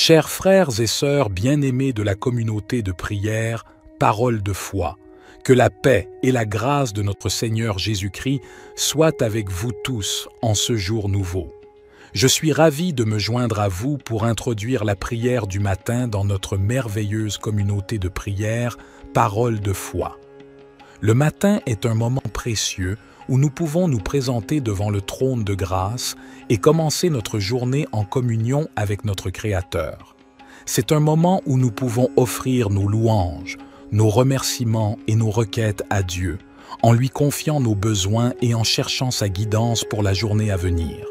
Chers frères et sœurs bien-aimés de la communauté de prière, parole de foi, que la paix et la grâce de notre Seigneur Jésus-Christ soient avec vous tous en ce jour nouveau. Je suis ravi de me joindre à vous pour introduire la prière du matin dans notre merveilleuse communauté de prière, parole de foi. Le matin est un moment précieux où nous pouvons nous présenter devant le trône de grâce et commencer notre journée en communion avec notre Créateur. C'est un moment où nous pouvons offrir nos louanges, nos remerciements et nos requêtes à Dieu, en lui confiant nos besoins et en cherchant sa guidance pour la journée à venir.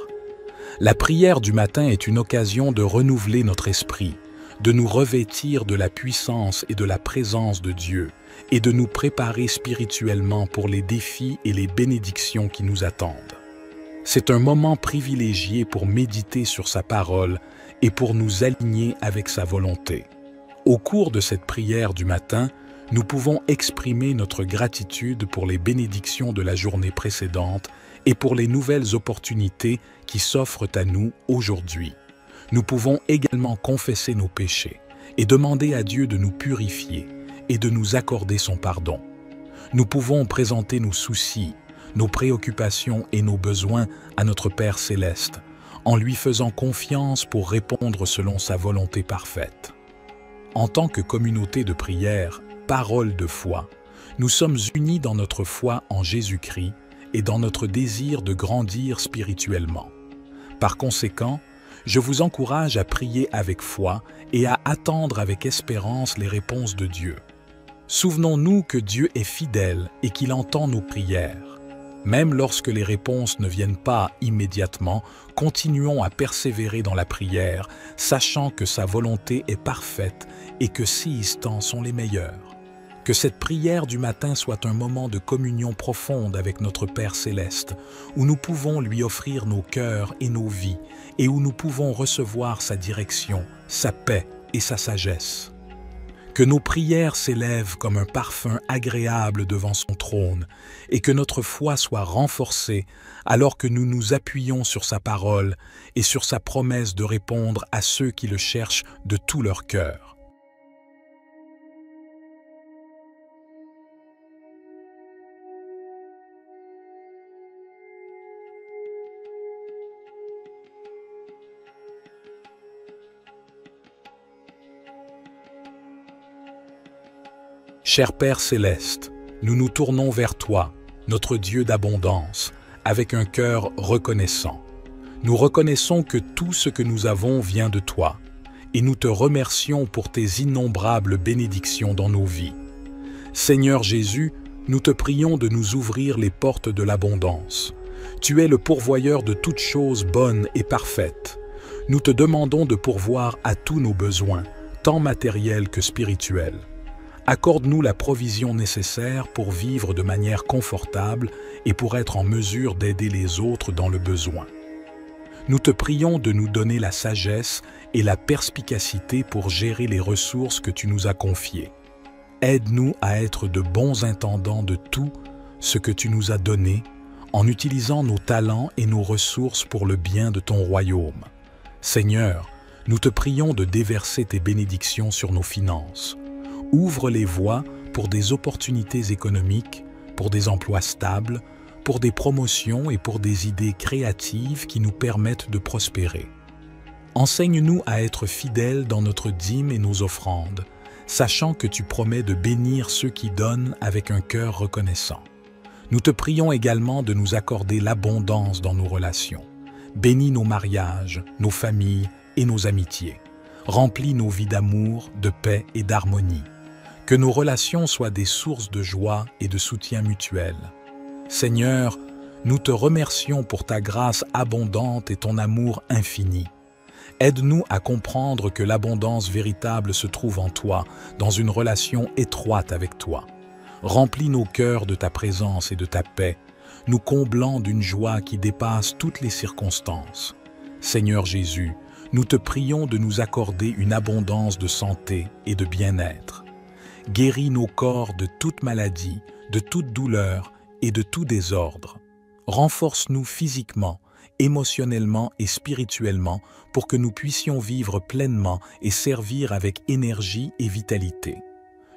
La prière du matin est une occasion de renouveler notre esprit, de nous revêtir de la puissance et de la présence de Dieu, et de nous préparer spirituellement pour les défis et les bénédictions qui nous attendent. C'est un moment privilégié pour méditer sur sa parole et pour nous aligner avec sa volonté. Au cours de cette prière du matin, nous pouvons exprimer notre gratitude pour les bénédictions de la journée précédente et pour les nouvelles opportunités qui s'offrent à nous aujourd'hui. Nous pouvons également confesser nos péchés et demander à Dieu de nous purifier et de nous accorder son pardon. Nous pouvons présenter nos soucis, nos préoccupations et nos besoins à notre Père céleste, en lui faisant confiance pour répondre selon sa volonté parfaite. En tant que communauté de prière, parole de foi, nous sommes unis dans notre foi en Jésus-Christ et dans notre désir de grandir spirituellement. Par conséquent, je vous encourage à prier avec foi et à attendre avec espérance les réponses de Dieu. Souvenons-nous que Dieu est fidèle et qu'il entend nos prières. Même lorsque les réponses ne viennent pas immédiatement, continuons à persévérer dans la prière, sachant que sa volonté est parfaite et que ses instants sont les meilleurs. Que cette prière du matin soit un moment de communion profonde avec notre Père céleste, où nous pouvons lui offrir nos cœurs et nos vies, et où nous pouvons recevoir sa direction, sa paix et sa sagesse. Que nos prières s'élèvent comme un parfum agréable devant son trône, et que notre foi soit renforcée alors que nous nous appuyons sur sa parole et sur sa promesse de répondre à ceux qui le cherchent de tout leur cœur. Cher Père céleste, nous nous tournons vers toi, notre Dieu d'abondance, avec un cœur reconnaissant. Nous reconnaissons que tout ce que nous avons vient de toi, et nous te remercions pour tes innombrables bénédictions dans nos vies. Seigneur Jésus, nous te prions de nous ouvrir les portes de l'abondance. Tu es le pourvoyeur de toutes choses bonnes et parfaites. Nous te demandons de pourvoir à tous nos besoins, tant matériels que spirituels. Accorde-nous la provision nécessaire pour vivre de manière confortable et pour être en mesure d'aider les autres dans le besoin. Nous te prions de nous donner la sagesse et la perspicacité pour gérer les ressources que tu nous as confiées. Aide-nous à être de bons intendants de tout ce que tu nous as donné, en utilisant nos talents et nos ressources pour le bien de ton royaume. Seigneur, nous te prions de déverser tes bénédictions sur nos finances. Ouvre les voies pour des opportunités économiques, pour des emplois stables, pour des promotions et pour des idées créatives qui nous permettent de prospérer. Enseigne-nous à être fidèles dans notre dîme et nos offrandes, sachant que tu promets de bénir ceux qui donnent avec un cœur reconnaissant. Nous te prions également de nous accorder l'abondance dans nos relations. Bénis nos mariages, nos familles et nos amitiés. Remplis nos vies d'amour, de paix et d'harmonie. Que nos relations soient des sources de joie et de soutien mutuel. Seigneur, nous te remercions pour ta grâce abondante et ton amour infini. Aide-nous à comprendre que l'abondance véritable se trouve en toi, dans une relation étroite avec toi. Remplis nos cœurs de ta présence et de ta paix, nous comblant d'une joie qui dépasse toutes les circonstances. Seigneur Jésus, nous te prions de nous accorder une abondance de santé et de bien-être. Guéris nos corps de toute maladie, de toute douleur et de tout désordre. Renforce-nous physiquement, émotionnellement et spirituellement pour que nous puissions vivre pleinement et servir avec énergie et vitalité.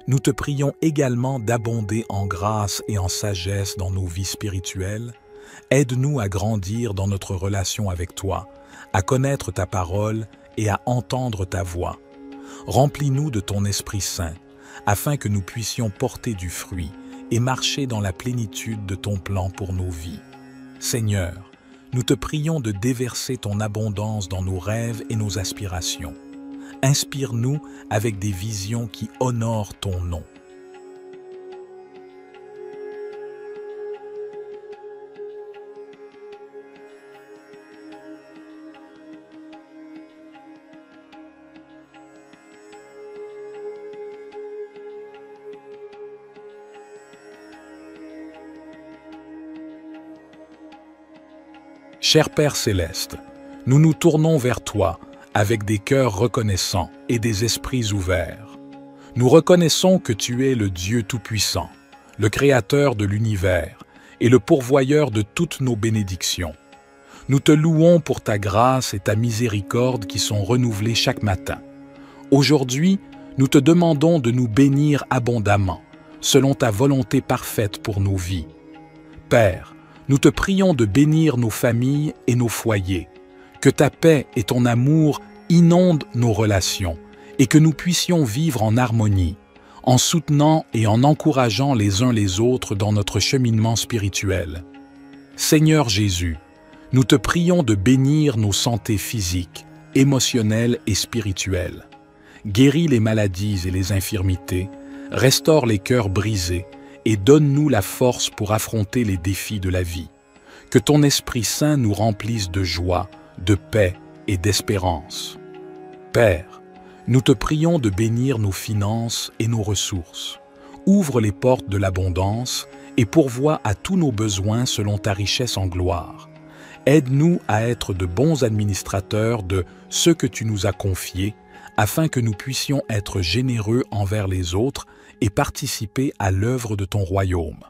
Nous te prions également d'abonder en grâce et en sagesse dans nos vies spirituelles. Aide-nous à grandir dans notre relation avec toi, à connaître ta parole et à entendre ta voix. Remplis-nous de ton Esprit Saint, afin que nous puissions porter du fruit et marcher dans la plénitude de ton plan pour nos vies. Seigneur, nous te prions de déverser ton abondance dans nos rêves et nos aspirations. Inspire-nous avec des visions qui honorent ton nom. Cher Père céleste, nous nous tournons vers toi avec des cœurs reconnaissants et des esprits ouverts. Nous reconnaissons que tu es le Dieu Tout-Puissant, le Créateur de l'univers et le pourvoyeur de toutes nos bénédictions. Nous te louons pour ta grâce et ta miséricorde qui sont renouvelées chaque matin. Aujourd'hui, nous te demandons de nous bénir abondamment, selon ta volonté parfaite pour nos vies. Père, nous te prions de bénir nos familles et nos foyers, que ta paix et ton amour inondent nos relations et que nous puissions vivre en harmonie, en soutenant et en encourageant les uns les autres dans notre cheminement spirituel. Seigneur Jésus, nous te prions de bénir nos santé physiques, émotionnelles et spirituelles. Guéris les maladies et les infirmités, restaure les cœurs brisés, et donne-nous la force pour affronter les défis de la vie. Que ton Esprit Saint nous remplisse de joie, de paix et d'espérance. Père, nous te prions de bénir nos finances et nos ressources. Ouvre les portes de l'abondance et pourvois à tous nos besoins selon ta richesse en gloire. Aide-nous à être de bons administrateurs de ce que tu nous as confié, afin que nous puissions être généreux envers les autres et participer à l'œuvre de ton royaume.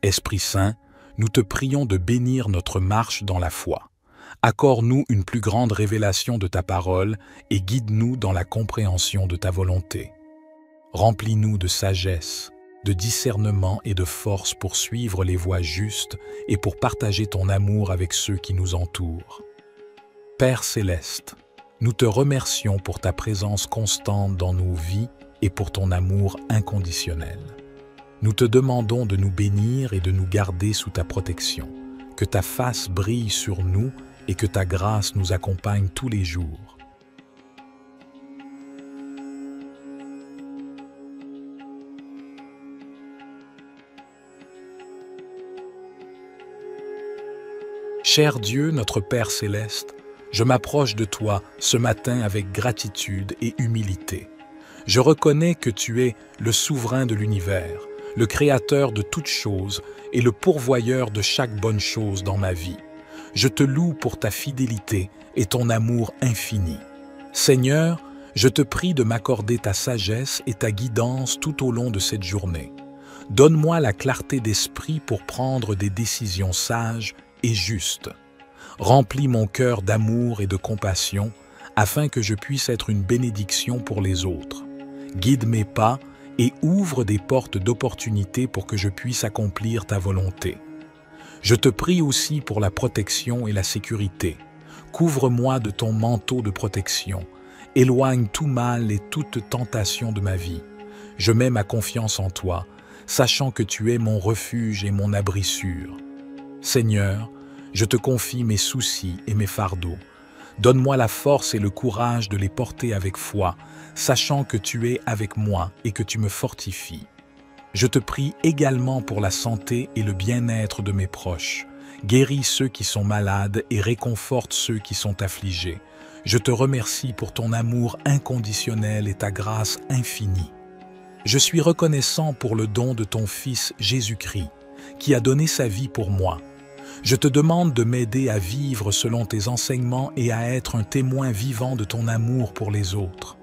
Esprit Saint, nous te prions de bénir notre marche dans la foi. Accorde-nous une plus grande révélation de ta parole et guide-nous dans la compréhension de ta volonté. Remplis-nous de sagesse, de discernement et de force pour suivre les voies justes et pour partager ton amour avec ceux qui nous entourent. Père céleste, nous te remercions pour ta présence constante dans nos vies et pour ton amour inconditionnel. Nous te demandons de nous bénir et de nous garder sous ta protection, que ta face brille sur nous et que ta grâce nous accompagne tous les jours. Cher Dieu, notre Père céleste, je m'approche de toi ce matin avec gratitude et humilité. Je reconnais que tu es le souverain de l'univers, le créateur de toutes choses et le pourvoyeur de chaque bonne chose dans ma vie. Je te loue pour ta fidélité et ton amour infini. Seigneur, je te prie de m'accorder ta sagesse et ta guidance tout au long de cette journée. Donne-moi la clarté d'esprit pour prendre des décisions sages et justes. Remplis mon cœur d'amour et de compassion afin que je puisse être une bénédiction pour les autres. Guide mes pas et ouvre des portes d'opportunité pour que je puisse accomplir ta volonté. Je te prie aussi pour la protection et la sécurité. Couvre-moi de ton manteau de protection. Éloigne tout mal et toute tentation de ma vie. Je mets ma confiance en toi, sachant que tu es mon refuge et mon abri sûr. Seigneur, je te confie mes soucis et mes fardeaux. Donne-moi la force et le courage de les porter avec foi, sachant que tu es avec moi et que tu me fortifies. Je te prie également pour la santé et le bien-être de mes proches. Guéris ceux qui sont malades et réconforte ceux qui sont affligés. Je te remercie pour ton amour inconditionnel et ta grâce infinie. Je suis reconnaissant pour le don de ton Fils Jésus-Christ, qui a donné sa vie pour moi. Je te demande de m'aider à vivre selon tes enseignements et à être un témoin vivant de ton amour pour les autres.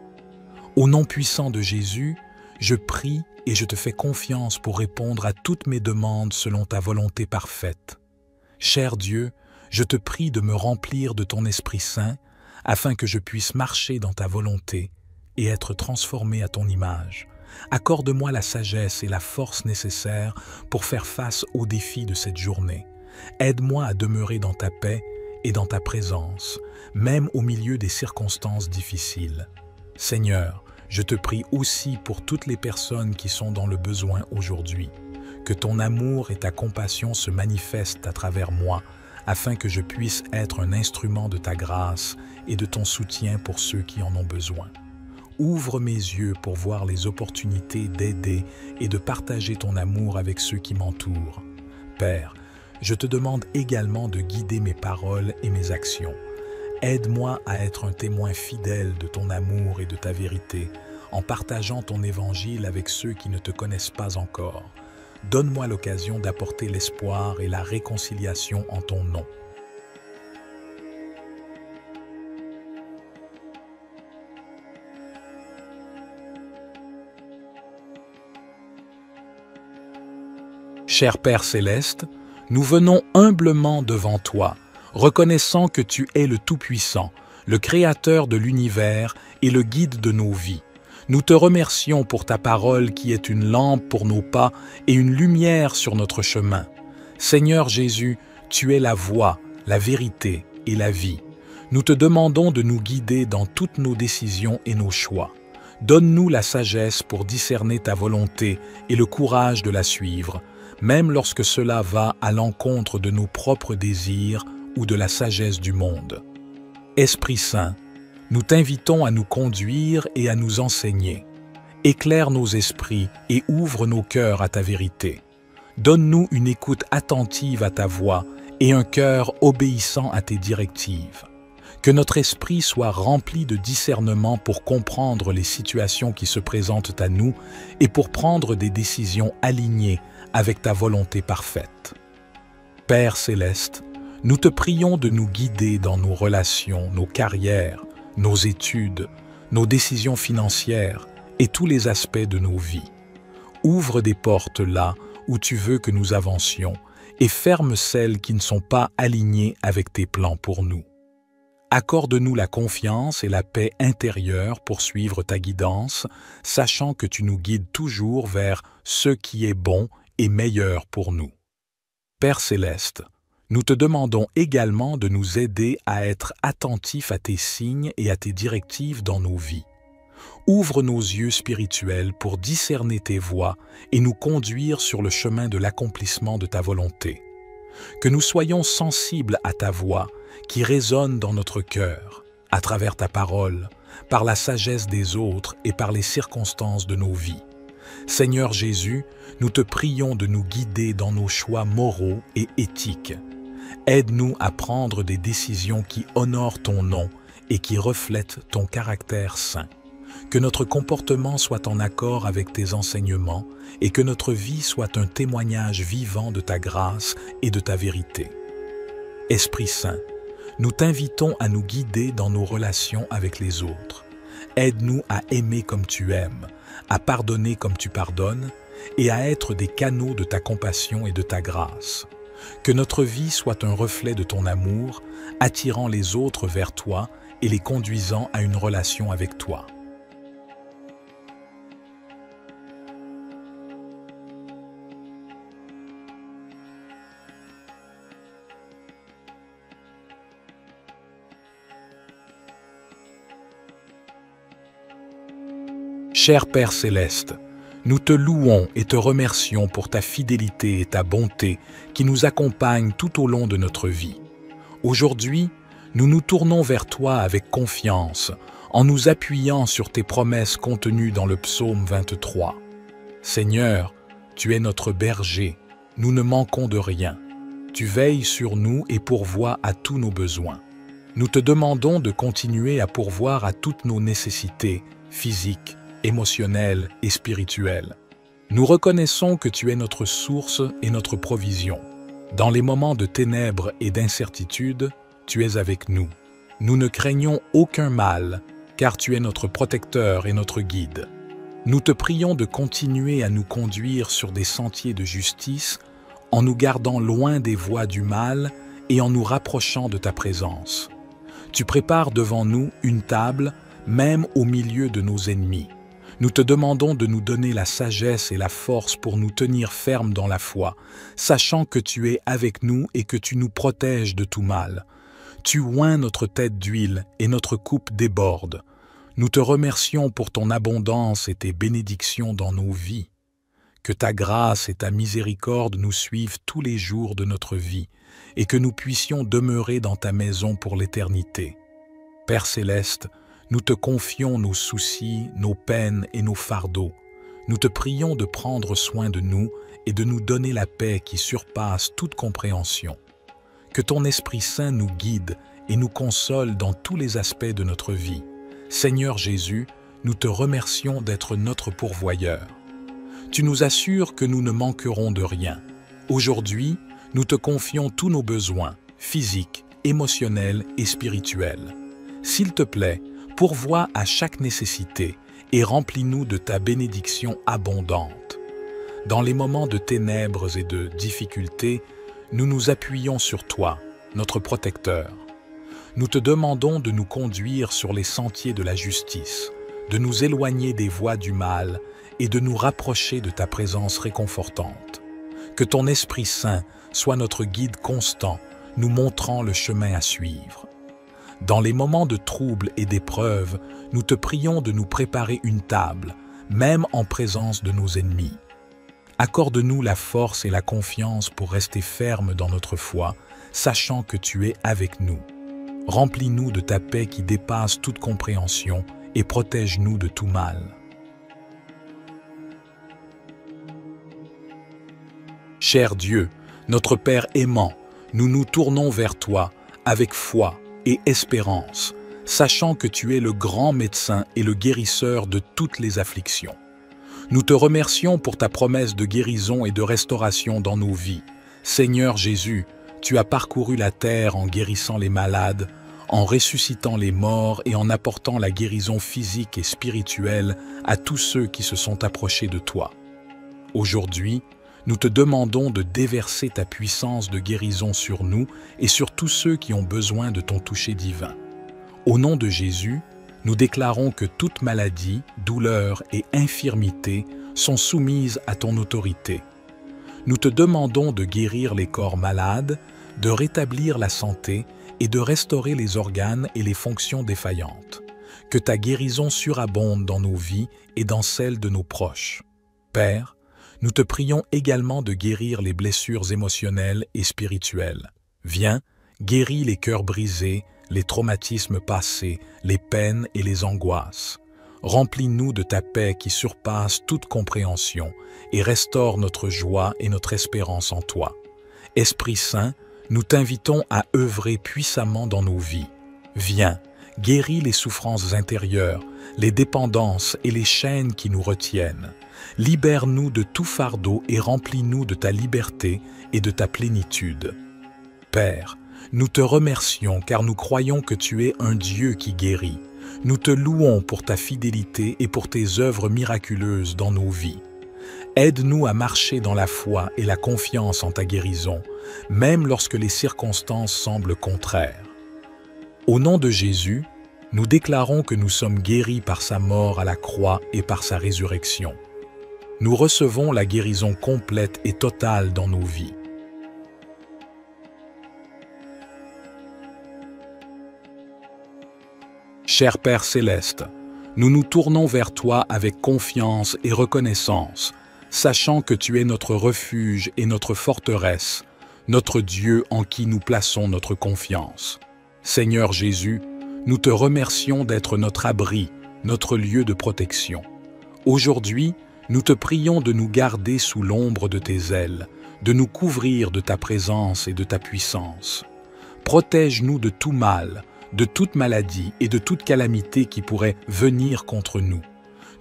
Au nom puissant de Jésus, je prie et je te fais confiance pour répondre à toutes mes demandes selon ta volonté parfaite. Cher Dieu, je te prie de me remplir de ton Esprit Saint, afin que je puisse marcher dans ta volonté et être transformé à ton image. Accorde-moi la sagesse et la force nécessaires pour faire face aux défis de cette journée. Aide-moi à demeurer dans ta paix et dans ta présence, même au milieu des circonstances difficiles. Seigneur, je te prie aussi pour toutes les personnes qui sont dans le besoin aujourd'hui. Que ton amour et ta compassion se manifestent à travers moi, afin que je puisse être un instrument de ta grâce et de ton soutien pour ceux qui en ont besoin. Ouvre mes yeux pour voir les opportunités d'aider et de partager ton amour avec ceux qui m'entourent. Père, je te demande également de guider mes paroles et mes actions. Aide-moi à être un témoin fidèle de ton amour et de ta vérité, en partageant ton évangile avec ceux qui ne te connaissent pas encore. Donne-moi l'occasion d'apporter l'espoir et la réconciliation en ton nom. Cher Père Céleste, nous venons humblement devant toi, reconnaissant que tu es le Tout-Puissant, le Créateur de l'univers et le guide de nos vies. Nous te remercions pour ta parole qui est une lampe pour nos pas et une lumière sur notre chemin. Seigneur Jésus, tu es la voie, la vérité et la vie. Nous te demandons de nous guider dans toutes nos décisions et nos choix. Donne-nous la sagesse pour discerner ta volonté et le courage de la suivre, même lorsque cela va à l'encontre de nos propres désirs ou de la sagesse du monde. Esprit Saint, nous t'invitons à nous conduire et à nous enseigner. Éclaire nos esprits et ouvre nos cœurs à ta vérité. Donne-nous une écoute attentive à ta voix et un cœur obéissant à tes directives. Que notre esprit soit rempli de discernement pour comprendre les situations qui se présentent à nous et pour prendre des décisions alignées avec ta volonté parfaite. Père Céleste, nous te prions de nous guider dans nos relations, nos carrières, nos études, nos décisions financières et tous les aspects de nos vies. Ouvre des portes là où tu veux que nous avancions et ferme celles qui ne sont pas alignées avec tes plans pour nous. Accorde-nous la confiance et la paix intérieure pour suivre ta guidance, sachant que tu nous guides toujours vers ce qui est bon et meilleur pour nous. Père Céleste, nous te demandons également de nous aider à être attentifs à tes signes et à tes directives dans nos vies. Ouvre nos yeux spirituels pour discerner tes voies et nous conduire sur le chemin de l'accomplissement de ta volonté. Que nous soyons sensibles à ta voix qui résonne dans notre cœur, à travers ta parole, par la sagesse des autres et par les circonstances de nos vies. Seigneur Jésus, nous te prions de nous guider dans nos choix moraux et éthiques. Aide-nous à prendre des décisions qui honorent ton nom et qui reflètent ton caractère saint. Que notre comportement soit en accord avec tes enseignements et que notre vie soit un témoignage vivant de ta grâce et de ta vérité. Esprit Saint, nous t'invitons à nous guider dans nos relations avec les autres. Aide-nous à aimer comme tu aimes, à pardonner comme tu pardonnes et à être des canaux de ta compassion et de ta grâce. Que notre vie soit un reflet de ton amour, attirant les autres vers toi et les conduisant à une relation avec toi. Cher Père Céleste, nous te louons et te remercions pour ta fidélité et ta bonté qui nous accompagnent tout au long de notre vie. Aujourd'hui, nous nous tournons vers toi avec confiance, en nous appuyant sur tes promesses contenues dans le psaume 23. Seigneur, tu es notre berger, nous ne manquons de rien. Tu veilles sur nous et pourvois à tous nos besoins. Nous te demandons de continuer à pourvoir à toutes nos nécessités physiques, émotionnelle et spirituelle. Nous reconnaissons que tu es notre source et notre provision. Dans les moments de ténèbres et d'incertitude, tu es avec nous. Nous ne craignons aucun mal, car tu es notre protecteur et notre guide. Nous te prions de continuer à nous conduire sur des sentiers de justice en nous gardant loin des voies du mal et en nous rapprochant de ta présence. Tu prépares devant nous une table, même au milieu de nos ennemis. Nous te demandons de nous donner la sagesse et la force pour nous tenir fermes dans la foi, sachant que tu es avec nous et que tu nous protèges de tout mal. Tu oins notre tête d'huile et notre coupe déborde. Nous te remercions pour ton abondance et tes bénédictions dans nos vies. Que ta grâce et ta miséricorde nous suivent tous les jours de notre vie et que nous puissions demeurer dans ta maison pour l'éternité. Père céleste, nous te confions nos soucis, nos peines et nos fardeaux. Nous te prions de prendre soin de nous et de nous donner la paix qui surpasse toute compréhension. Que ton Esprit Saint nous guide et nous console dans tous les aspects de notre vie. Seigneur Jésus, nous te remercions d'être notre pourvoyeur. Tu nous assures que nous ne manquerons de rien. Aujourd'hui, nous te confions tous nos besoins, physiques, émotionnels et spirituels. S'il te plaît, pourvois à chaque nécessité et remplis-nous de ta bénédiction abondante. Dans les moments de ténèbres et de difficultés, nous nous appuyons sur toi, notre protecteur. Nous te demandons de nous conduire sur les sentiers de la justice, de nous éloigner des voies du mal et de nous rapprocher de ta présence réconfortante. Que ton Esprit Saint soit notre guide constant, nous montrant le chemin à suivre. Dans les moments de trouble et d'épreuve, nous te prions de nous préparer une table, même en présence de nos ennemis. Accorde-nous la force et la confiance pour rester fermes dans notre foi, sachant que tu es avec nous. Remplis-nous de ta paix qui dépasse toute compréhension et protège-nous de tout mal. Cher Dieu, notre Père aimant, nous nous tournons vers toi avec foi et espérance, sachant que tu es le grand médecin et le guérisseur de toutes les afflictions. Nous te remercions pour ta promesse de guérison et de restauration dans nos vies. Seigneur Jésus, tu as parcouru la terre en guérissant les malades, en ressuscitant les morts et en apportant la guérison physique et spirituelle à tous ceux qui se sont approchés de toi. Aujourd'hui, nous te demandons de déverser ta puissance de guérison sur nous et sur tous ceux qui ont besoin de ton toucher divin. Au nom de Jésus, nous déclarons que toute maladie, douleur et infirmité sont soumises à ton autorité. Nous te demandons de guérir les corps malades, de rétablir la santé et de restaurer les organes et les fonctions défaillantes. Que ta guérison surabonde dans nos vies et dans celles de nos proches. Père, nous te prions également de guérir les blessures émotionnelles et spirituelles. Viens, guéris les cœurs brisés, les traumatismes passés, les peines et les angoisses. Remplis-nous de ta paix qui surpasse toute compréhension et restaure notre joie et notre espérance en toi. Esprit Saint, nous t'invitons à œuvrer puissamment dans nos vies. Viens, guéris les souffrances intérieures, les dépendances et les chaînes qui nous retiennent. Libère-nous de tout fardeau et remplis-nous de ta liberté et de ta plénitude. Père, nous te remercions car nous croyons que tu es un Dieu qui guérit. Nous te louons pour ta fidélité et pour tes œuvres miraculeuses dans nos vies. Aide-nous à marcher dans la foi et la confiance en ta guérison, même lorsque les circonstances semblent contraires. Au nom de Jésus, nous déclarons que nous sommes guéris par sa mort à la croix et par sa résurrection. Nous recevons la guérison complète et totale dans nos vies. Cher Père céleste, nous nous tournons vers toi avec confiance et reconnaissance, sachant que tu es notre refuge et notre forteresse, notre Dieu en qui nous plaçons notre confiance. Seigneur Jésus, nous te remercions d'être notre abri, notre lieu de protection. Aujourd'hui, nous te prions de nous garder sous l'ombre de tes ailes, de nous couvrir de ta présence et de ta puissance. Protège-nous de tout mal, de toute maladie et de toute calamité qui pourrait venir contre nous.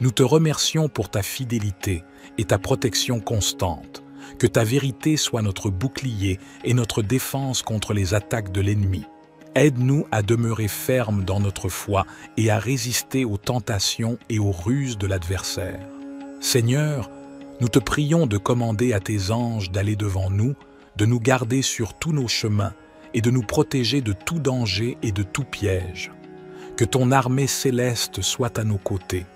Nous te remercions pour ta fidélité et ta protection constante. Que ta vérité soit notre bouclier et notre défense contre les attaques de l'ennemi. Aide-nous à demeurer fermes dans notre foi et à résister aux tentations et aux ruses de l'adversaire. Seigneur, Nous te prions de commander à tes anges d'aller devant nous, de nous garder sur tous nos chemins et de nous protéger de tout danger et de tout piège. Que ton armée céleste soit à nos côtés,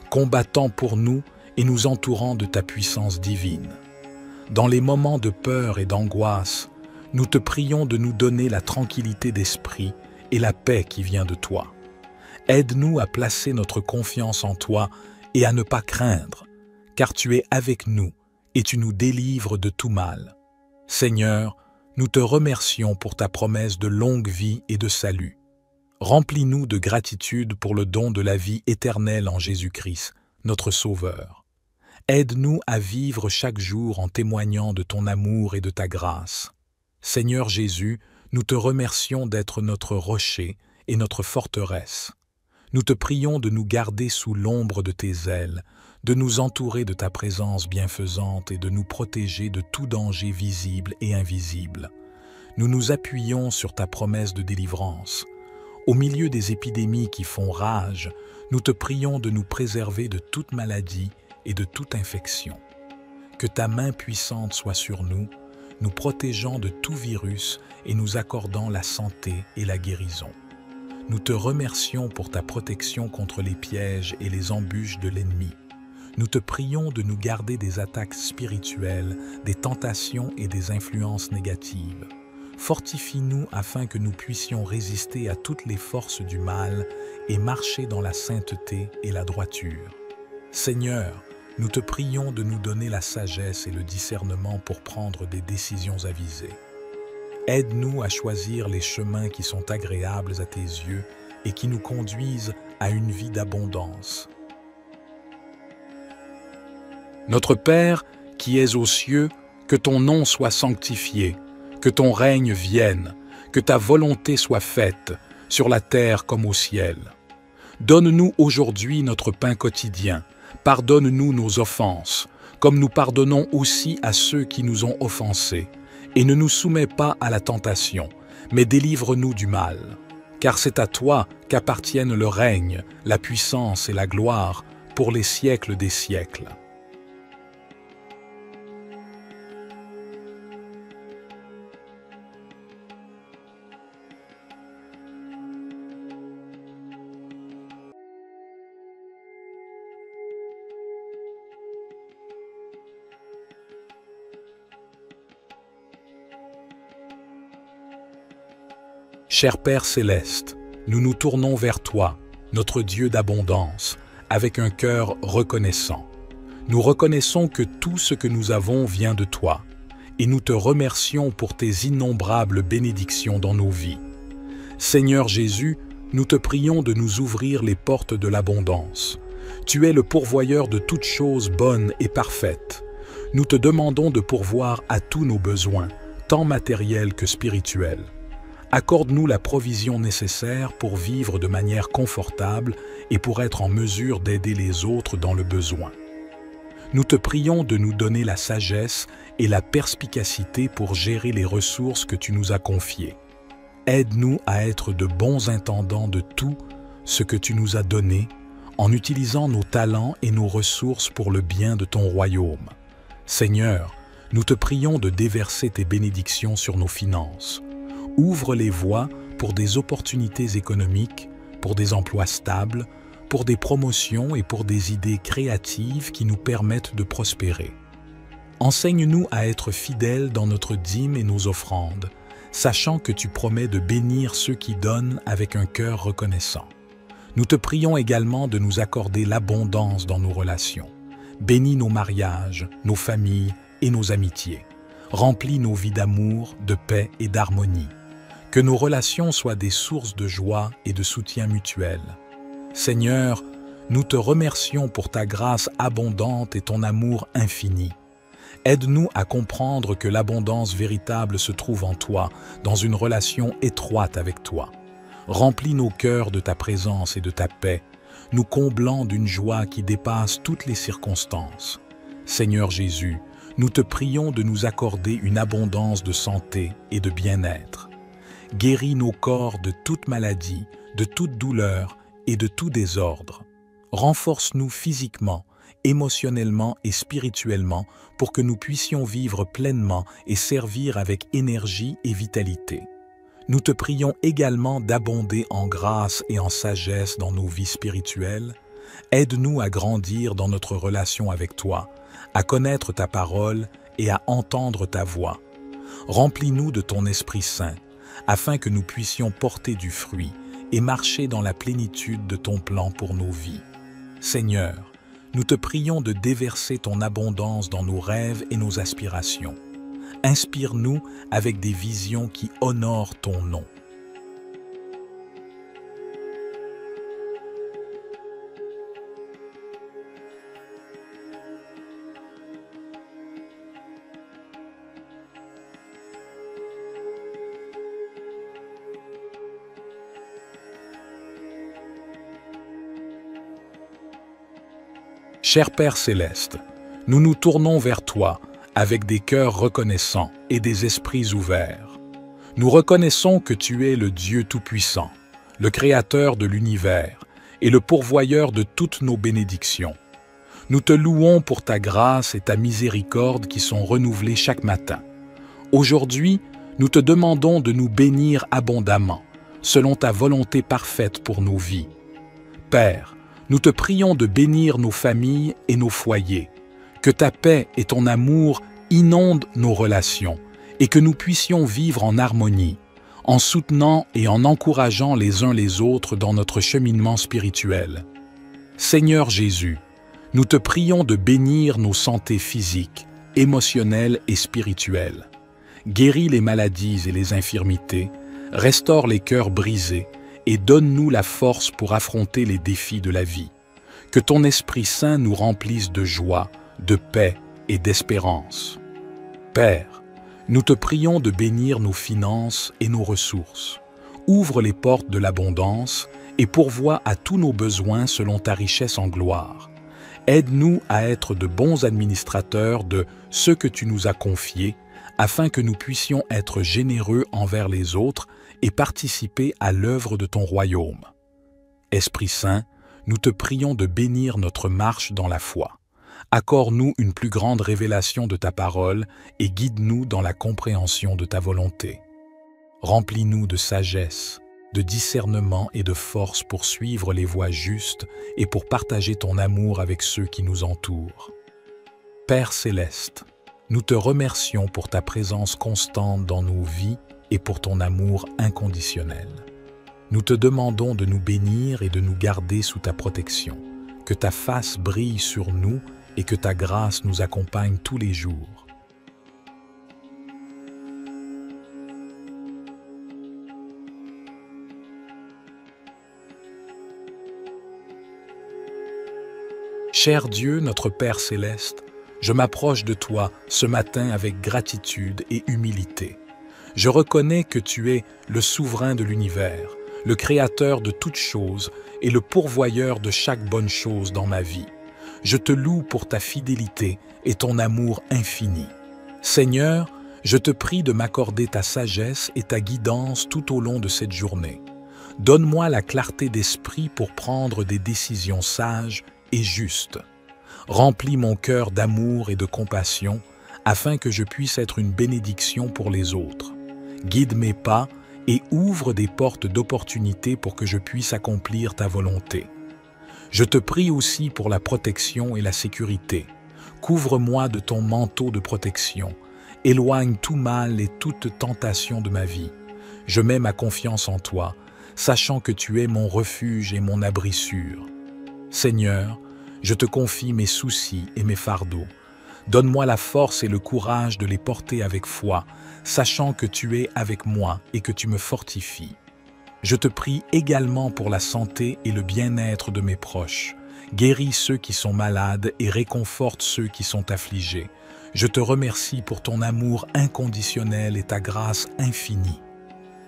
combattant pour nous et nous entourant de ta puissance divine. Dans les moments de peur et d'angoisse, nous te prions de nous donner la tranquillité d'esprit et la paix qui vient de toi. Aide-nous à placer notre confiance en toi et à ne pas craindre, car tu es avec nous et tu nous délivres de tout mal. Seigneur, nous te remercions pour ta promesse de longue vie et de salut. Remplis-nous de gratitude pour le don de la vie éternelle en Jésus-Christ, notre Sauveur. Aide-nous à vivre chaque jour en témoignant de ton amour et de ta grâce. Seigneur Jésus, nous te remercions d'être notre rocher et notre forteresse. Nous te prions de nous garder sous l'ombre de tes ailes, de nous entourer de ta présence bienfaisante et de nous protéger de tout danger visible et invisible. Nous nous appuyons sur ta promesse de délivrance. Au milieu des épidémies qui font rage, nous te prions de nous préserver de toute maladie et de toute infection. Que ta main puissante soit sur nous, nous protégeant de tout virus et nous accordant la santé et la guérison. Nous te remercions pour ta protection contre les pièges et les embûches de l'ennemi. Nous te prions de nous garder des attaques spirituelles, des tentations et des influences négatives. Fortifie-nous afin que nous puissions résister à toutes les forces du mal et marcher dans la sainteté et la droiture. Seigneur, nous te prions de nous donner la sagesse et le discernement pour prendre des décisions avisées. Aide-nous à choisir les chemins qui sont agréables à tes yeux et qui nous conduisent à une vie d'abondance. Notre Père, qui es aux cieux, que ton nom soit sanctifié, que ton règne vienne, que ta volonté soit faite, sur la terre comme au ciel. Donne-nous aujourd'hui notre pain quotidien. Pardonne-nous nos offenses, comme nous pardonnons aussi à ceux qui nous ont offensés. Et ne nous soumets pas à la tentation, mais délivre-nous du mal. Car c'est à toi qu'appartiennent le règne, la puissance et la gloire pour les siècles des siècles. Cher Père céleste, nous nous tournons vers toi, notre Dieu d'abondance, avec un cœur reconnaissant. Nous reconnaissons que tout ce que nous avons vient de toi, et nous te remercions pour tes innombrables bénédictions dans nos vies. Seigneur Jésus, nous te prions de nous ouvrir les portes de l'abondance. Tu es le pourvoyeur de toutes choses bonnes et parfaites. Nous te demandons de pourvoir à tous nos besoins, tant matériels que spirituels. Accorde-nous la provision nécessaire pour vivre de manière confortable et pour être en mesure d'aider les autres dans le besoin. Nous te prions de nous donner la sagesse et la perspicacité pour gérer les ressources que tu nous as confiées. Aide-nous à être de bons intendants de tout ce que tu nous as donné, en utilisant nos talents et nos ressources pour le bien de ton royaume. Seigneur, nous te prions de déverser tes bénédictions sur nos finances. Ouvre les voies pour des opportunités économiques, pour des emplois stables, pour des promotions et pour des idées créatives qui nous permettent de prospérer. Enseigne-nous à être fidèles dans notre dîme et nos offrandes, sachant que tu promets de bénir ceux qui donnent avec un cœur reconnaissant. Nous te prions également de nous accorder l'abondance dans nos relations. Bénis nos mariages, nos familles et nos amitiés. Remplis nos vies d'amour, de paix et d'harmonie. Que nos relations soient des sources de joie et de soutien mutuel. Seigneur, nous te remercions pour ta grâce abondante et ton amour infini. Aide-nous à comprendre que l'abondance véritable se trouve en toi, dans une relation étroite avec toi. Remplis nos cœurs de ta présence et de ta paix, nous comblant d'une joie qui dépasse toutes les circonstances. Seigneur Jésus, nous te prions de nous accorder une abondance de santé et de bien-être. Guéris nos corps de toute maladie, de toute douleur et de tout désordre. Renforce-nous physiquement émotionnellement et spirituellement, pour que nous puissions vivre pleinement et servir avec énergie et vitalité. Nous te prions également d'abonder en grâce et en sagesse dans nos vies spirituelles. Aide-nous à grandir dans notre relation avec toi, à connaître ta parole et à entendre ta voix. Remplis-nous de ton Esprit Saint, afin que nous puissions porter du fruit et marcher dans la plénitude de ton plan pour nos vies. Seigneur, nous te prions de déverser ton abondance dans nos rêves et nos aspirations. Inspire-nous avec des visions qui honorent ton nom. Cher Père céleste, nous nous tournons vers toi avec des cœurs reconnaissants et des esprits ouverts. Nous reconnaissons que tu es le Dieu Tout-Puissant, le Créateur de l'univers et le pourvoyeur de toutes nos bénédictions. Nous te louons pour ta grâce et ta miséricorde qui sont renouvelées chaque matin. Aujourd'hui, nous te demandons de nous bénir abondamment, selon ta volonté parfaite pour nos vies. Père, nous te prions de bénir nos familles et nos foyers, que ta paix et ton amour inondent nos relations et que nous puissions vivre en harmonie, en soutenant et en encourageant les uns les autres dans notre cheminement spirituel. Seigneur Jésus, nous te prions de bénir nos santé physiques, émotionnelles et spirituelles. Guéris les maladies et les infirmités, restaure les cœurs brisés, et donne-nous la force pour affronter les défis de la vie. Que ton Esprit Saint nous remplisse de joie, de paix et d'espérance. Père, nous te prions de bénir nos finances et nos ressources. Ouvre les portes de l'abondance et pourvois à tous nos besoins selon ta richesse en gloire. Aide-nous à être de bons administrateurs de ce que tu nous as confié, afin que nous puissions être généreux envers les autres et participer à l'œuvre de ton royaume. Esprit Saint, nous te prions de bénir notre marche dans la foi. Accorde-nous une plus grande révélation de ta parole et guide-nous dans la compréhension de ta volonté. Remplis-nous de sagesse, de discernement et de force pour suivre les voies justes et pour partager ton amour avec ceux qui nous entourent. Père céleste, nous te remercions pour ta présence constante dans nos vies et pour ton amour inconditionnel. Nous te demandons de nous bénir et de nous garder sous ta protection, que ta face brille sur nous et que ta grâce nous accompagne tous les jours. Cher Dieu, notre Père céleste, je m'approche de toi ce matin avec gratitude et humilité. Je reconnais que tu es le souverain de l'univers, le créateur de toutes choses et le pourvoyeur de chaque bonne chose dans ma vie. Je te loue pour ta fidélité et ton amour infini. Seigneur, je te prie de m'accorder ta sagesse et ta guidance tout au long de cette journée. Donne-moi la clarté d'esprit pour prendre des décisions sages et justes. Remplis mon cœur d'amour et de compassion afin que je puisse être une bénédiction pour les autres. Guide mes pas et ouvre des portes d'opportunité pour que je puisse accomplir ta volonté. Je te prie aussi pour la protection et la sécurité. Couvre-moi de ton manteau de protection. Éloigne tout mal et toute tentation de ma vie. Je mets ma confiance en toi, sachant que tu es mon refuge et mon abri sûr. Seigneur, je te confie mes soucis et mes fardeaux. Donne-moi la force et le courage de les porter avec foi, sachant que tu es avec moi et que tu me fortifies. Je te prie également pour la santé et le bien-être de mes proches. Guéris ceux qui sont malades et réconforte ceux qui sont affligés. Je te remercie pour ton amour inconditionnel et ta grâce infinie.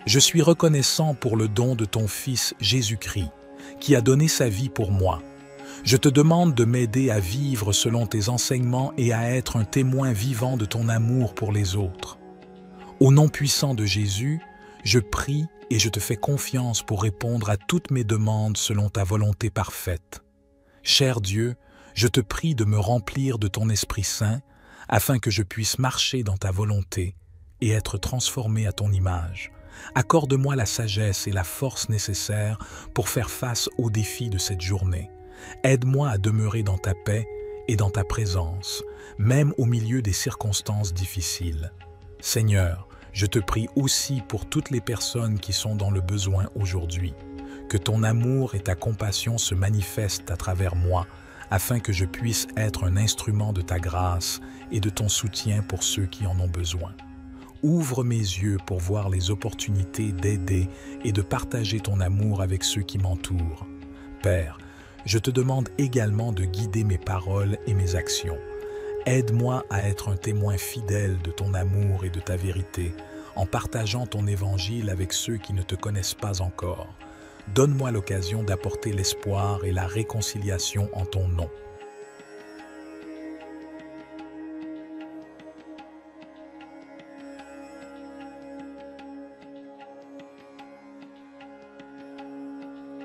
Je suis reconnaissant pour le don de ton Fils Jésus-Christ, qui a donné sa vie pour moi. Je te demande de m'aider à vivre selon tes enseignements et à être un témoin vivant de ton amour pour les autres. Au nom puissant de Jésus, je prie et je te fais confiance pour répondre à toutes mes demandes selon ta volonté parfaite. Cher Dieu, Je te prie de me remplir de ton Esprit Saint, afin que je puisse marcher dans ta volonté et être transformé à ton image. Accorde-moi la sagesse et la force nécessaires pour faire face aux défis de cette journée. Aide-moi à demeurer dans ta paix et dans ta présence, même au milieu des circonstances difficiles. Seigneur, je te prie aussi pour toutes les personnes qui sont dans le besoin aujourd'hui. Que ton amour et ta compassion se manifestent à travers moi, afin que je puisse être un instrument de ta grâce et de ton soutien pour ceux qui en ont besoin. Ouvre mes yeux pour voir les opportunités d'aider et de partager ton amour avec ceux qui m'entourent. Père, je te demande également de guider mes paroles et mes actions. Aide-moi à être un témoin fidèle de ton amour et de ta vérité, en partageant ton évangile avec ceux qui ne te connaissent pas encore. Donne-moi l'occasion d'apporter l'espoir et la réconciliation en ton nom.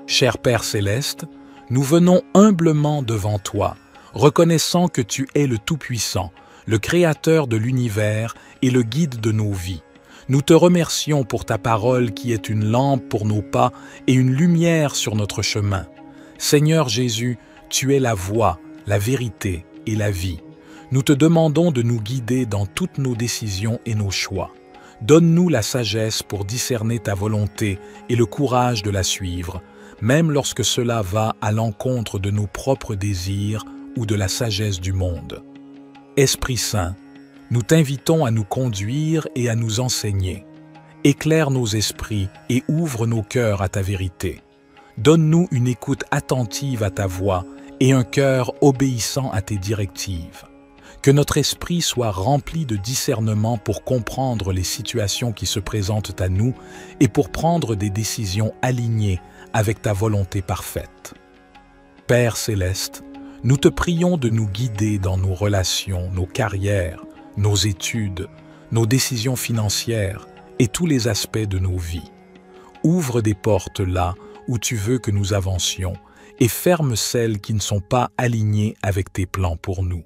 Cher Père céleste, nous venons humblement devant toi, reconnaissant que tu es le Tout-Puissant, le Créateur de l'univers et le guide de nos vies. Nous te remercions pour ta parole qui est une lampe pour nos pas et une lumière sur notre chemin. Seigneur Jésus, tu es la voie, la vérité et la vie. Nous te demandons de nous guider dans toutes nos décisions et nos choix. Donne-nous la sagesse pour discerner ta volonté et le courage de la suivre, même lorsque cela va à l'encontre de nos propres désirs ou de la sagesse du monde. Esprit Saint, nous t'invitons à nous conduire et à nous enseigner. Éclaire nos esprits et ouvre nos cœurs à ta vérité. Donne-nous une écoute attentive à ta voix et un cœur obéissant à tes directives. Que notre esprit soit rempli de discernement pour comprendre les situations qui se présentent à nous et pour prendre des décisions alignées avec ta volonté parfaite. Père céleste, nous te prions de nous guider dans nos relations, nos carrières, nos études, nos décisions financières et tous les aspects de nos vies. Ouvre des portes là où tu veux que nous avancions et ferme celles qui ne sont pas alignées avec tes plans pour nous.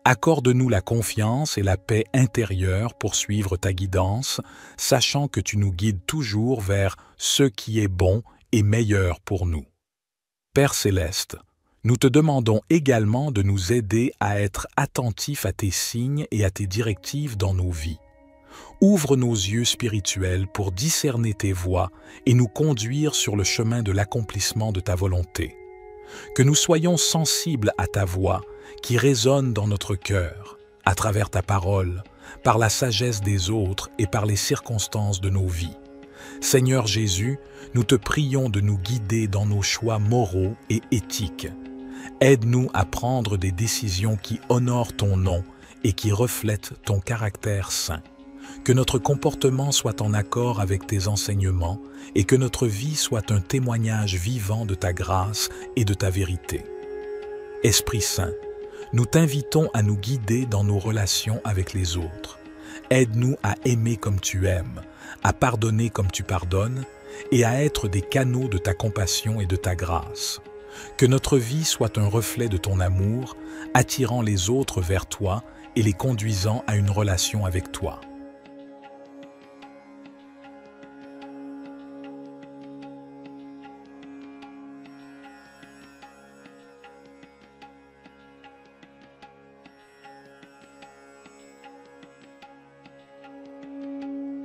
Accorde-nous la confiance et la paix intérieure pour suivre ta guidance, sachant que tu nous guides toujours vers ce qui est bon et meilleur pour nous. Père céleste, nous te demandons également de nous aider à être attentifs à tes signes et à tes directives dans nos vies. Ouvre nos yeux spirituels pour discerner tes voies et nous conduire sur le chemin de l'accomplissement de ta volonté. Que nous soyons sensibles à ta voix qui résonne dans notre cœur, à travers ta parole, par la sagesse des autres et par les circonstances de nos vies. Seigneur Jésus, nous te prions de nous guider dans nos choix moraux et éthiques. Aide-nous à prendre des décisions qui honorent ton nom et qui reflètent ton caractère saint. Que notre comportement soit en accord avec tes enseignements et que notre vie soit un témoignage vivant de ta grâce et de ta vérité. Esprit Saint, nous t'invitons à nous guider dans nos relations avec les autres. Aide-nous à aimer comme tu aimes, à pardonner comme tu pardonnes et à être des canaux de ta compassion et de ta grâce. Que notre vie soit un reflet de ton amour, attirant les autres vers toi et les conduisant à une relation avec toi.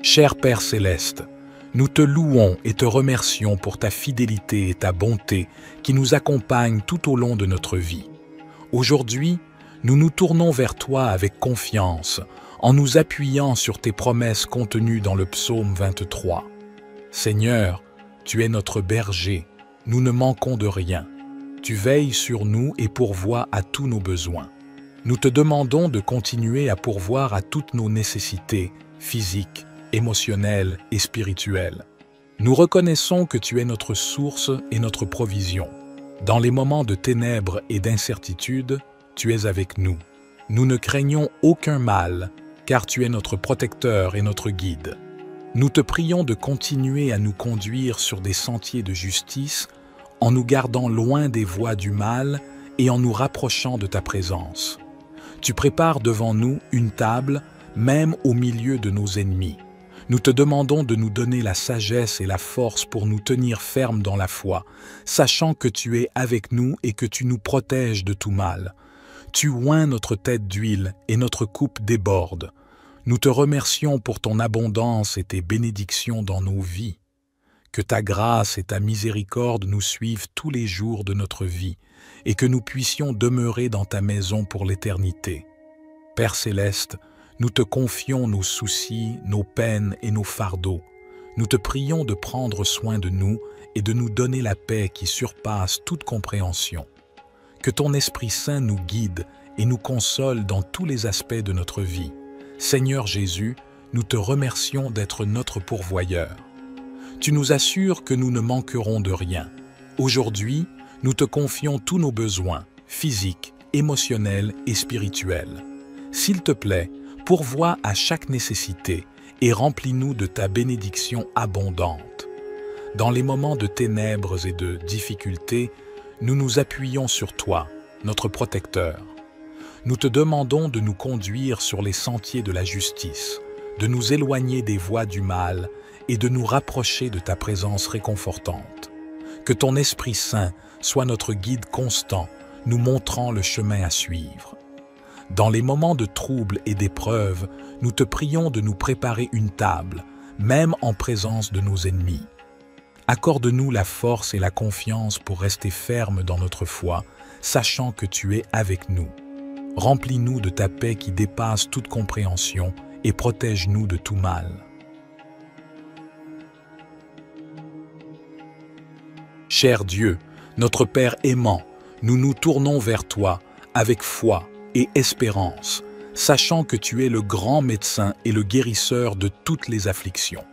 Cher Père céleste, nous te louons et te remercions pour ta fidélité et ta bonté qui nous accompagnent tout au long de notre vie. Aujourd'hui, nous nous tournons vers toi avec confiance, en nous appuyant sur tes promesses contenues dans le psaume 23. Seigneur, tu es notre berger, nous ne manquons de rien. Tu veilles sur nous et pourvois à tous nos besoins. Nous te demandons de continuer à pourvoir à toutes nos nécessités physiques, émotionnelle et spirituelle. Nous reconnaissons que tu es notre source et notre provision. Dans les moments de ténèbres et d'incertitude, tu es avec nous. Nous ne craignons aucun mal, car tu es notre protecteur et notre guide. Nous te prions de continuer à nous conduire sur des sentiers de justice en nous gardant loin des voies du mal et en nous rapprochant de ta présence. Tu prépares devant nous une table, même au milieu de nos ennemis. Nous te demandons de nous donner la sagesse et la force pour nous tenir fermes dans la foi, sachant que tu es avec nous et que tu nous protèges de tout mal. Tu oins notre tête d'huile et notre coupe déborde. Nous te remercions pour ton abondance et tes bénédictions dans nos vies. Que ta grâce et ta miséricorde nous suivent tous les jours de notre vie et que nous puissions demeurer dans ta maison pour l'éternité. Père céleste, nous te confions nos soucis, nos peines et nos fardeaux. Nous te prions de prendre soin de nous et de nous donner la paix qui surpasse toute compréhension. Que ton Esprit Saint nous guide et nous console dans tous les aspects de notre vie. Seigneur Jésus, nous te remercions d'être notre pourvoyeur. Tu nous assures que nous ne manquerons de rien. Aujourd'hui, nous te confions tous nos besoins, physiques, émotionnels et spirituels. S'il te plaît, pourvois à chaque nécessité et remplis-nous de ta bénédiction abondante. Dans les moments de ténèbres et de difficultés, nous nous appuyons sur toi, notre protecteur. Nous te demandons de nous conduire sur les sentiers de la justice, de nous éloigner des voies du mal et de nous rapprocher de ta présence réconfortante. Que ton Esprit Saint soit notre guide constant, nous montrant le chemin à suivre. Dans les moments de trouble et d'épreuve, nous te prions de nous préparer une table, même en présence de nos ennemis. Accorde-nous la force et la confiance pour rester fermes dans notre foi, sachant que tu es avec nous. Remplis-nous de ta paix qui dépasse toute compréhension et protège-nous de tout mal. Cher Dieu, notre Père aimant, nous nous tournons vers toi avec foi et espérance, sachant que tu es le grand médecin et le guérisseur de toutes les afflictions.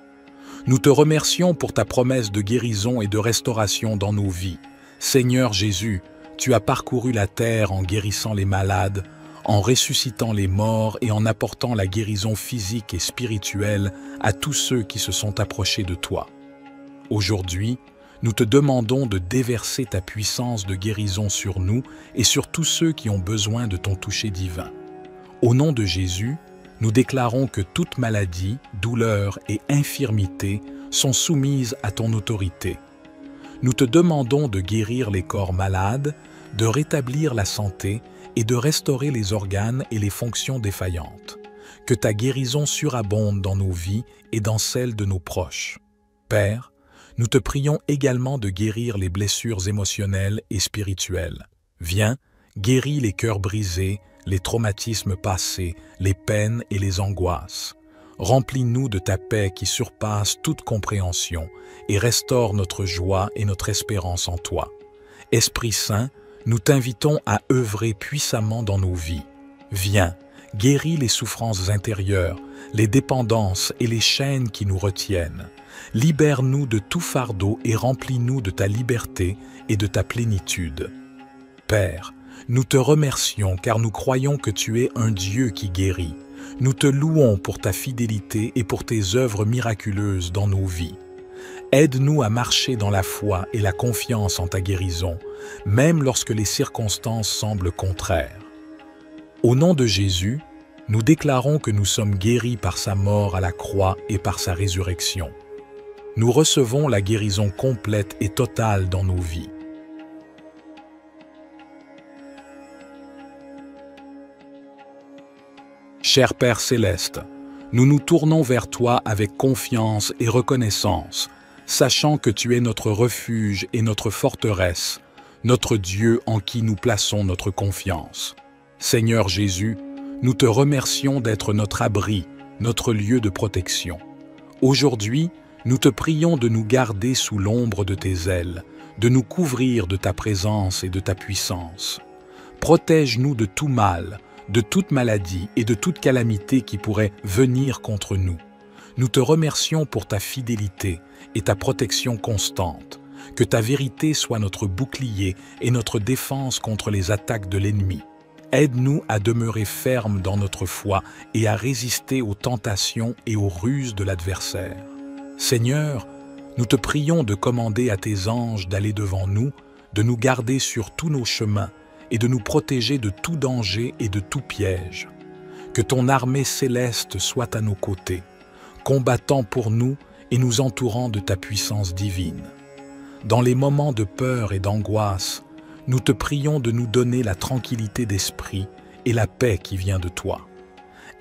Nous te remercions pour ta promesse de guérison et de restauration dans nos vies. Seigneur Jésus, tu as parcouru la terre en guérissant les malades, en ressuscitant les morts et en apportant la guérison physique et spirituelle à tous ceux qui se sont approchés de toi. Aujourd'hui, nous te demandons de déverser ta puissance de guérison sur nous et sur tous ceux qui ont besoin de ton toucher divin. Au nom de Jésus, nous déclarons que toute maladie, douleur et infirmité sont soumises à ton autorité. Nous te demandons de guérir les corps malades, de rétablir la santé et de restaurer les organes et les fonctions défaillantes. Que ta guérison surabonde dans nos vies et dans celles de nos proches. Père, nous te prions également de guérir les blessures émotionnelles et spirituelles. Viens, guéris les cœurs brisés, les traumatismes passés, les peines et les angoisses. Remplis-nous de ta paix qui surpasse toute compréhension et restaure notre joie et notre espérance en toi. Esprit Saint, nous t'invitons à œuvrer puissamment dans nos vies. Viens, guéris les souffrances intérieures, les dépendances et les chaînes qui nous retiennent. Libère-nous de tout fardeau et remplis-nous de ta liberté et de ta plénitude. Père, nous te remercions car nous croyons que tu es un Dieu qui guérit. Nous te louons pour ta fidélité et pour tes œuvres miraculeuses dans nos vies. Aide-nous à marcher dans la foi et la confiance en ta guérison, même lorsque les circonstances semblent contraires. Au nom de Jésus, nous déclarons que nous sommes guéris par sa mort à la croix et par sa résurrection. Nous recevons la guérison complète et totale dans nos vies. Cher Père céleste, nous nous tournons vers toi avec confiance et reconnaissance, sachant que tu es notre refuge et notre forteresse, notre Dieu en qui nous plaçons notre confiance. Seigneur Jésus, nous te remercions d'être notre abri, notre lieu de protection. Aujourd'hui, nous te prions de nous garder sous l'ombre de tes ailes, de nous couvrir de ta présence et de ta puissance. Protège-nous de tout mal, de toute maladie et de toute calamité qui pourrait venir contre nous. Nous te remercions pour ta fidélité et ta protection constante. Que ta vérité soit notre bouclier et notre défense contre les attaques de l'ennemi. Aide-nous à demeurer fermes dans notre foi et à résister aux tentations et aux ruses de l'adversaire. Seigneur, nous te prions de commander à tes anges d'aller devant nous, de nous garder sur tous nos chemins et de nous protéger de tout danger et de tout piège. Que ton armée céleste soit à nos côtés, combattant pour nous et nous entourant de ta puissance divine. Dans les moments de peur et d'angoisse, nous te prions de nous donner la tranquillité d'esprit et la paix qui vient de toi.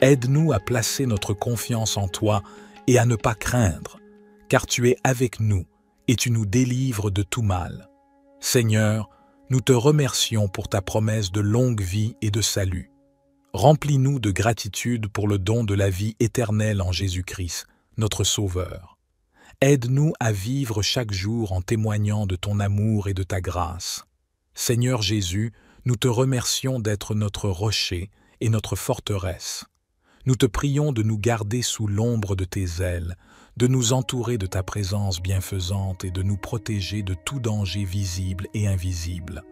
Aide-nous à placer notre confiance en toi et à ne pas craindre, car tu es avec nous et tu nous délivres de tout mal. Seigneur, nous te remercions pour ta promesse de longue vie et de salut. Remplis-nous de gratitude pour le don de la vie éternelle en Jésus-Christ, notre Sauveur. Aide-nous à vivre chaque jour en témoignant de ton amour et de ta grâce. Seigneur Jésus, nous te remercions d'être notre rocher et notre forteresse. Nous te prions de nous garder sous l'ombre de tes ailes, de nous entourer de ta présence bienfaisante et de nous protéger de tout danger visible et invisible.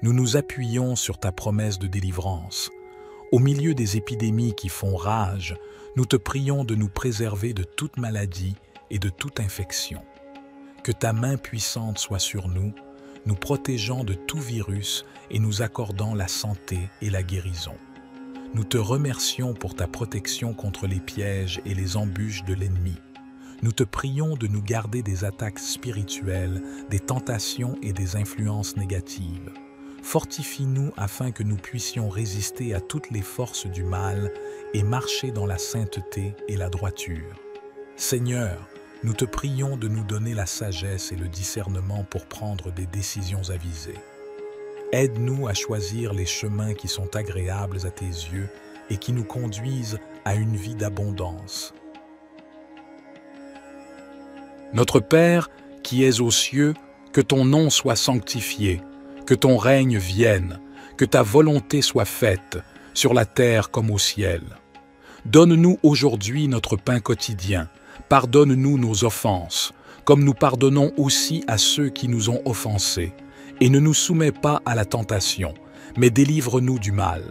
Nous nous appuyons sur ta promesse de délivrance. Au milieu des épidémies qui font rage, nous te prions de nous préserver de toute maladie et de toute infection. Que ta main puissante soit sur nous, nous protégeant de tout virus et nous accordant la santé et la guérison. Nous te remercions pour ta protection contre les pièges et les embûches de l'ennemi. Nous te prions de nous garder des attaques spirituelles, des tentations et des influences négatives. Fortifie-nous afin que nous puissions résister à toutes les forces du mal et marcher dans la sainteté et la droiture. Seigneur, nous te prions de nous donner la sagesse et le discernement pour prendre des décisions avisées. Aide-nous à choisir les chemins qui sont agréables à tes yeux et qui nous conduisent à une vie d'abondance. Notre Père, qui es aux cieux, que ton nom soit sanctifié, que ton règne vienne, que ta volonté soit faite, sur la terre comme au ciel. Donne-nous aujourd'hui notre pain quotidien. Pardonne-nous nos offenses, comme nous pardonnons aussi à ceux qui nous ont offensés. Et ne nous soumets pas à la tentation, mais délivre-nous du mal.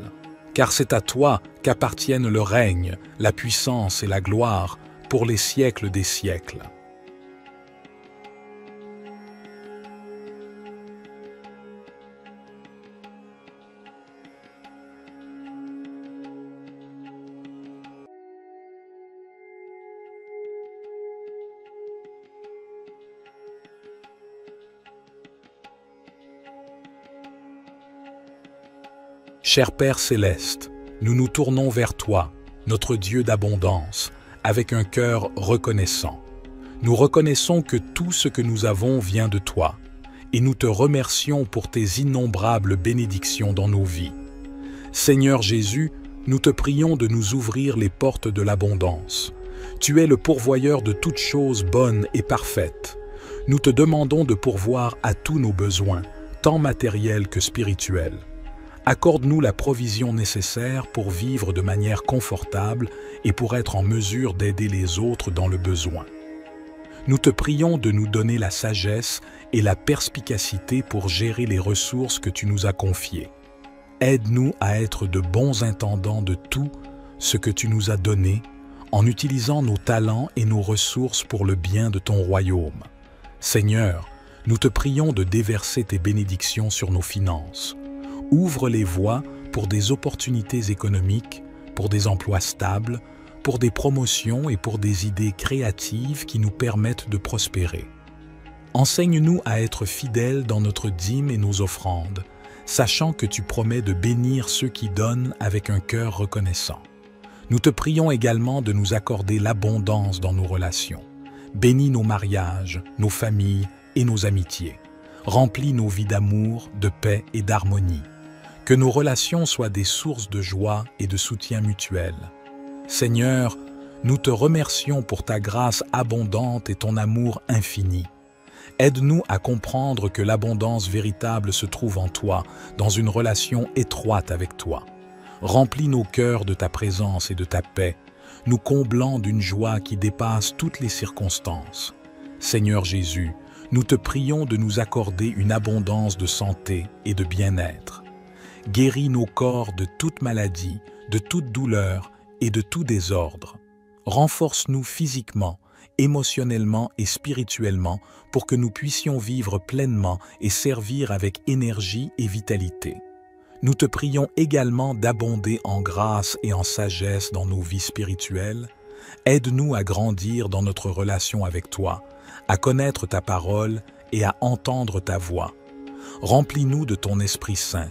Car c'est à toi qu'appartiennent le règne, la puissance et la gloire pour les siècles des siècles. Cher Père céleste, nous nous tournons vers toi, notre Dieu d'abondance, avec un cœur reconnaissant. Nous reconnaissons que tout ce que nous avons vient de toi, et nous te remercions pour tes innombrables bénédictions dans nos vies. Seigneur Jésus, nous te prions de nous ouvrir les portes de l'abondance. Tu es le pourvoyeur de toutes choses bonnes et parfaites. Nous te demandons de pourvoir à tous nos besoins, tant matériels que spirituels. Accorde-nous la provision nécessaire pour vivre de manière confortable et pour être en mesure d'aider les autres dans le besoin. Nous te prions de nous donner la sagesse et la perspicacité pour gérer les ressources que tu nous as confiées. Aide-nous à être de bons intendants de tout ce que tu nous as donné, en utilisant nos talents et nos ressources pour le bien de ton royaume. Seigneur, nous te prions de déverser tes bénédictions sur nos finances. Ouvre les voies pour des opportunités économiques, pour des emplois stables, pour des promotions et pour des idées créatives qui nous permettent de prospérer. Enseigne-nous à être fidèles dans notre dîme et nos offrandes, sachant que tu promets de bénir ceux qui donnent avec un cœur reconnaissant. Nous te prions également de nous accorder l'abondance dans nos relations. Bénis nos mariages, nos familles et nos amitiés. Remplis nos vies d'amour, de paix et d'harmonie. Que nos relations soient des sources de joie et de soutien mutuel. Seigneur, nous te remercions pour ta grâce abondante et ton amour infini. Aide-nous à comprendre que l'abondance véritable se trouve en toi, dans une relation étroite avec toi. Remplis nos cœurs de ta présence et de ta paix, nous comblant d'une joie qui dépasse toutes les circonstances. Seigneur Jésus, nous te prions de nous accorder une abondance de santé et de bien-être. Guéris nos corps de toute maladie, de toute douleur et de tout désordre. Renforce-nous physiquement, émotionnellement et spirituellement pour que nous puissions vivre pleinement et servir avec énergie et vitalité. nous te prions également d'abonder en grâce et en sagesse dans nos vies spirituelles. Aide-nous à grandir dans notre relation avec toi, à connaître ta parole et à entendre ta voix. Remplis-nous de ton Esprit Saint,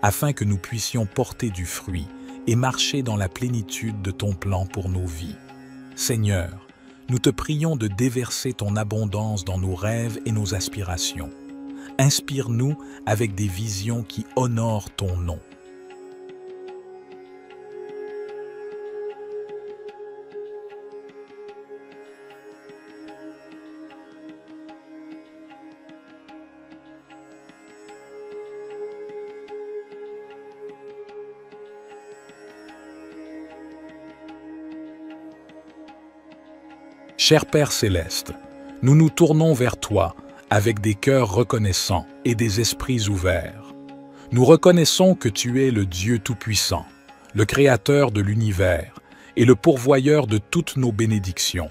afin que nous puissions porter du fruit et marcher dans la plénitude de ton plan pour nos vies. Seigneur, nous te prions de déverser ton abondance dans nos rêves et nos aspirations. Inspire-nous avec des visions qui honorent ton nom. Cher Père céleste, nous nous tournons vers toi avec des cœurs reconnaissants et des esprits ouverts. Nous reconnaissons que tu es le Dieu Tout-Puissant, le Créateur de l'univers et le pourvoyeur de toutes nos bénédictions.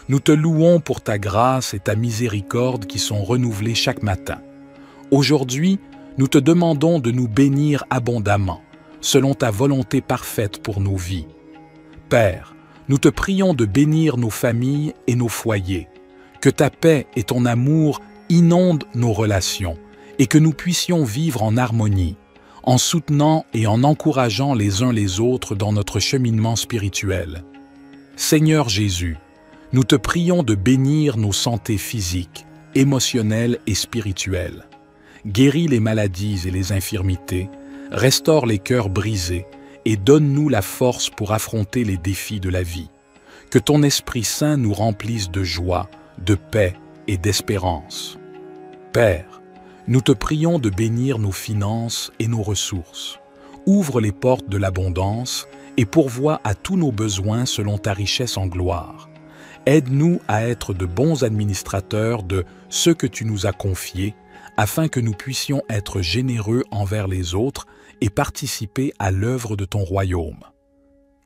Nous te louons pour ta grâce et ta miséricorde qui sont renouvelées chaque matin. Aujourd'hui, nous te demandons de nous bénir abondamment, selon ta volonté parfaite pour nos vies. Père, nous te prions de bénir nos familles et nos foyers, que ta paix et ton amour inondent nos relations et que nous puissions vivre en harmonie, en soutenant et en encourageant les uns les autres dans notre cheminement spirituel. Seigneur Jésus, nous te prions de bénir nos santé physiques, émotionnelles et spirituelles. Guéris les maladies et les infirmités, restaure les cœurs brisés et donne-nous la force pour affronter les défis de la vie. Que ton Esprit Saint nous remplisse de joie, de paix et d'espérance. Père, nous te prions de bénir nos finances et nos ressources. Ouvre les portes de l'abondance et pourvois à tous nos besoins selon ta richesse en gloire. Aide-nous à être de bons administrateurs de ce que tu nous as confié, afin que nous puissions être généreux envers les autres et participer à l'œuvre de ton royaume.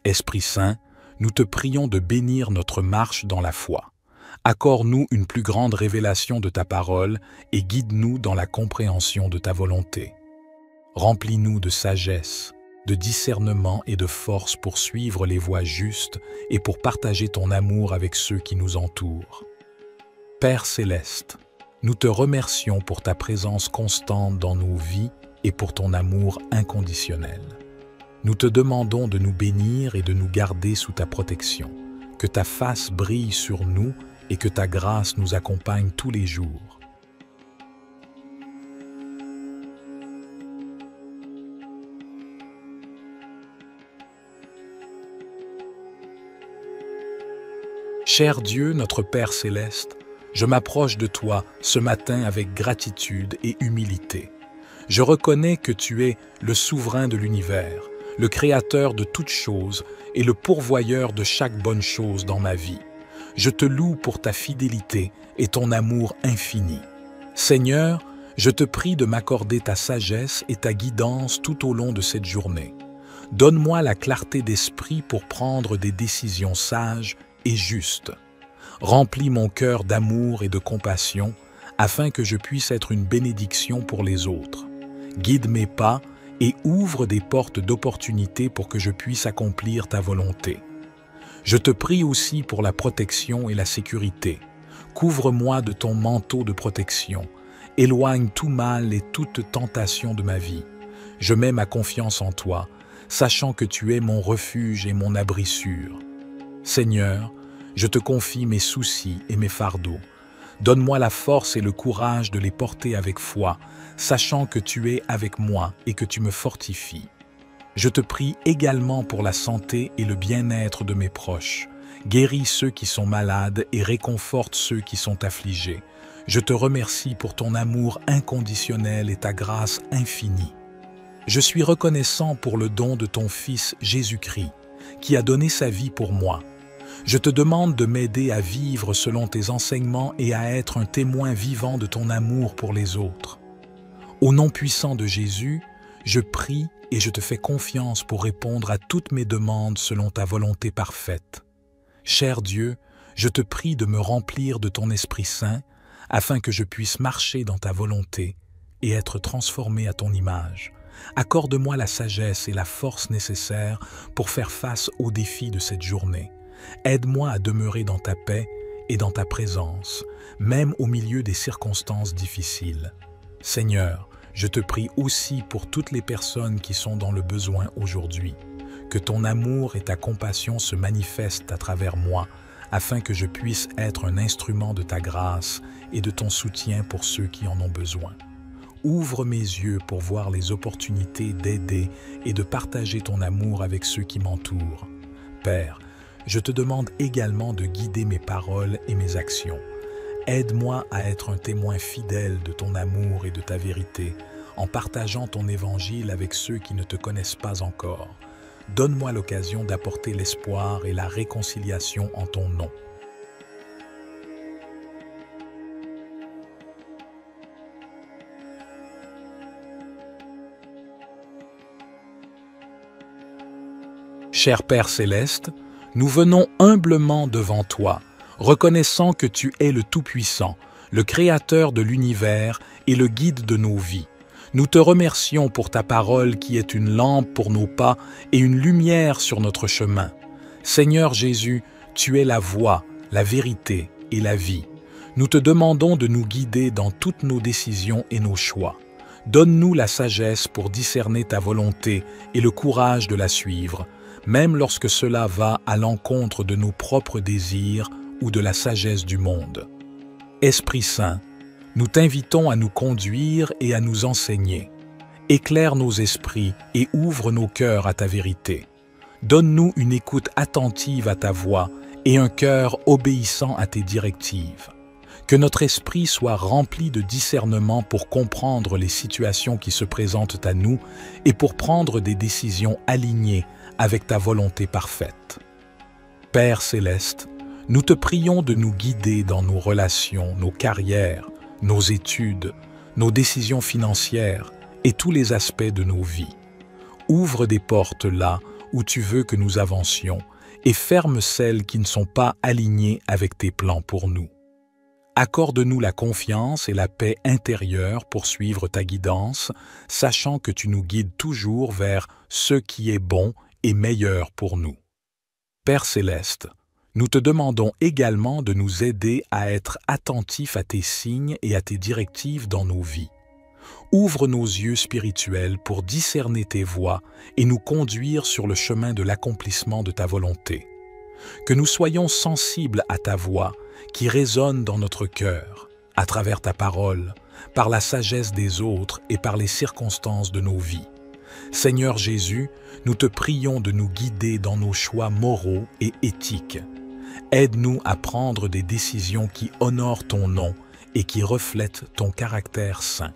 Esprit Saint, nous te prions de bénir notre marche dans la foi. Accorde-nous une plus grande révélation de ta parole et guide-nous dans la compréhension de ta volonté. Remplis-nous de sagesse, de discernement et de force pour suivre les voies justes et pour partager ton amour avec ceux qui nous entourent. Père céleste, nous te remercions pour ta présence constante dans nos vies et pour ton amour inconditionnel. Nous te demandons de nous bénir et de nous garder sous ta protection, que ta face brille sur nous et que ta grâce nous accompagne tous les jours. Cher Dieu, notre Père céleste, je m'approche de toi ce matin avec gratitude et humilité. Je reconnais que tu es le souverain de l'univers, le créateur de toutes choses et le pourvoyeur de chaque bonne chose dans ma vie. Je te loue pour ta fidélité et ton amour infini. Seigneur, je te prie de m'accorder ta sagesse et ta guidance tout au long de cette journée. Donne-moi la clarté d'esprit pour prendre des décisions sages et justes. Remplis mon cœur d'amour et de compassion afin que je puisse être une bénédiction pour les autres. Guide mes pas et ouvre des portes d'opportunité pour que je puisse accomplir ta volonté. Je te prie aussi pour la protection et la sécurité. Couvre-moi de ton manteau de protection. Éloigne tout mal et toute tentation de ma vie. Je mets ma confiance en toi, sachant que tu es mon refuge et mon abri sûr. Seigneur, je te confie mes soucis et mes fardeaux. Donne-moi la force et le courage de les porter avec foi, sachant que tu es avec moi et que tu me fortifies. Je te prie également pour la santé et le bien-être de mes proches. Guéris ceux qui sont malades et réconforte ceux qui sont affligés. Je te remercie pour ton amour inconditionnel et ta grâce infinie. Je suis reconnaissant pour le don de ton Fils Jésus-Christ, qui a donné sa vie pour moi. Je te demande de m'aider à vivre selon tes enseignements et à être un témoin vivant de ton amour pour les autres. Au nom puissant de Jésus, je prie et je te fais confiance pour répondre à toutes mes demandes selon ta volonté parfaite. Cher Dieu, je te prie de me remplir de ton Esprit Saint afin que je puisse marcher dans ta volonté et être transformé à ton image, Accorde-moi la sagesse et la force nécessaires pour faire face aux défis de cette journée. Aide-moi à demeurer dans ta paix et dans ta présence, même au milieu des circonstances difficiles. Seigneur, je te prie aussi pour toutes les personnes qui sont dans le besoin aujourd'hui. Que ton amour et ta compassion se manifestent à travers moi, afin que je puisse être un instrument de ta grâce et de ton soutien pour ceux qui en ont besoin. Ouvre mes yeux pour voir les opportunités d'aider et de partager ton amour avec ceux qui m'entourent. Père, je te demande également de guider mes paroles et mes actions. Aide-moi à être un témoin fidèle de ton amour et de ta vérité, en partageant ton évangile avec ceux qui ne te connaissent pas encore. Donne-moi l'occasion d'apporter l'espoir et la réconciliation en ton nom. Cher Père céleste, nous venons humblement devant toi, reconnaissant que tu es le Tout-Puissant, le Créateur de l'univers et le guide de nos vies. Nous te remercions pour ta parole qui est une lampe pour nos pas et une lumière sur notre chemin. Seigneur Jésus, tu es la voie, la vérité et la vie. Nous te demandons de nous guider dans toutes nos décisions et nos choix. Donne-nous la sagesse pour discerner ta volonté et le courage de la suivre, même lorsque cela va à l'encontre de nos propres désirs ou de la sagesse du monde. Esprit Saint, nous t'invitons à nous conduire et à nous enseigner. Éclaire nos esprits et ouvre nos cœurs à ta vérité. Donne-nous une écoute attentive à ta voix et un cœur obéissant à tes directives. Que notre esprit soit rempli de discernement pour comprendre les situations qui se présentent à nous et pour prendre des décisions alignées avec ta volonté parfaite. Père céleste, nous te prions de nous guider dans nos relations, nos carrières, nos études, nos décisions financières et tous les aspects de nos vies. Ouvre des portes là où tu veux que nous avancions et ferme celles qui ne sont pas alignées avec tes plans pour nous. Accorde-nous la confiance et la paix intérieure pour suivre ta guidance, sachant que tu nous guides toujours vers ce qui est bon et meilleur pour nous. Père céleste, nous te demandons également de nous aider à être attentifs à tes signes et à tes directives dans nos vies. Ouvre nos yeux spirituels pour discerner tes voies et nous conduire sur le chemin de l'accomplissement de ta volonté. Que nous soyons sensibles à ta voix qui résonne dans notre cœur, à travers ta parole, par la sagesse des autres et par les circonstances de nos vies. Seigneur Jésus, nous te prions de nous guider dans nos choix moraux et éthiques. Aide-nous à prendre des décisions qui honorent ton nom et qui reflètent ton caractère saint.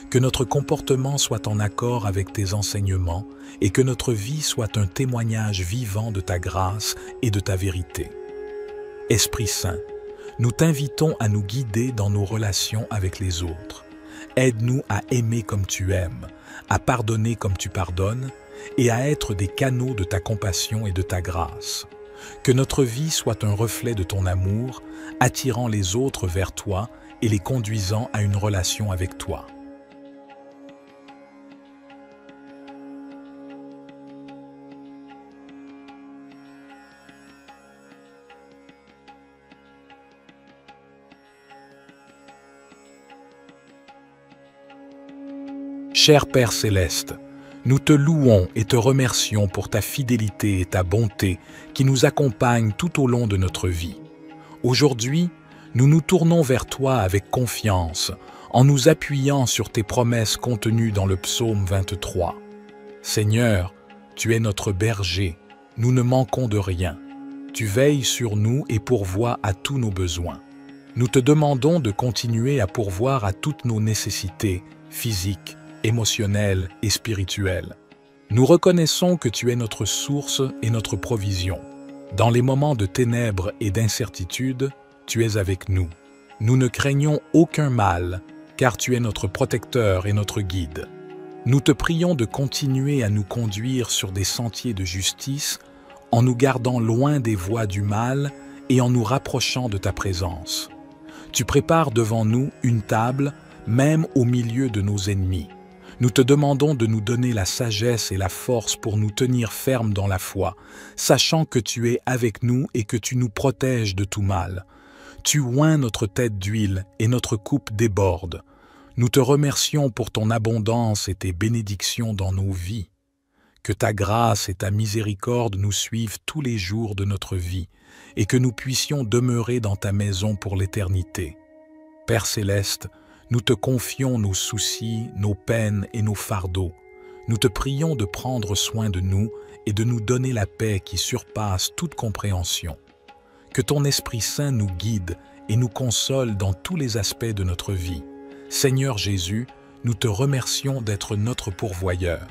Que notre comportement soit en accord avec tes enseignements et que notre vie soit un témoignage vivant de ta grâce et de ta vérité. Esprit Saint, nous t'invitons à nous guider dans nos relations avec les autres. Aide-nous à aimer comme tu aimes, à pardonner comme tu pardonnes et à être des canaux de ta compassion et de ta grâce. Que notre vie soit un reflet de ton amour, attirant les autres vers toi et les conduisant à une relation avec toi. Cher Père céleste, nous te louons et te remercions pour ta fidélité et ta bonté qui nous accompagnent tout au long de notre vie. Aujourd'hui, nous nous tournons vers toi avec confiance, en nous appuyant sur tes promesses contenues dans le psaume 23. Seigneur, tu es notre berger, nous ne manquons de rien. Tu veilles sur nous et pourvois à tous nos besoins. Nous te demandons de continuer à pourvoir à toutes nos nécessités physiques, émotionnelle et spirituelle. Nous reconnaissons que tu es notre source et notre provision. Dans les moments de ténèbres et d'incertitude, tu es avec nous. Nous ne craignons aucun mal, car tu es notre protecteur et notre guide. Nous te prions de continuer à nous conduire sur des sentiers de justice, en nous gardant loin des voies du mal et en nous rapprochant de ta présence. Tu prépares devant nous une table, même au milieu de nos ennemis. Nous te demandons de nous donner la sagesse et la force pour nous tenir fermes dans la foi, sachant que tu es avec nous et que tu nous protèges de tout mal. Tu oins notre tête d'huile et notre coupe déborde. Nous te remercions pour ton abondance et tes bénédictions dans nos vies. Que ta grâce et ta miséricorde nous suivent tous les jours de notre vie et que nous puissions demeurer dans ta maison pour l'éternité. Père céleste, nous te confions nos soucis, nos peines et nos fardeaux. Nous te prions de prendre soin de nous et de nous donner la paix qui surpasse toute compréhension. Que ton Esprit Saint nous guide et nous console dans tous les aspects de notre vie. Seigneur Jésus, nous te remercions d'être notre pourvoyeur.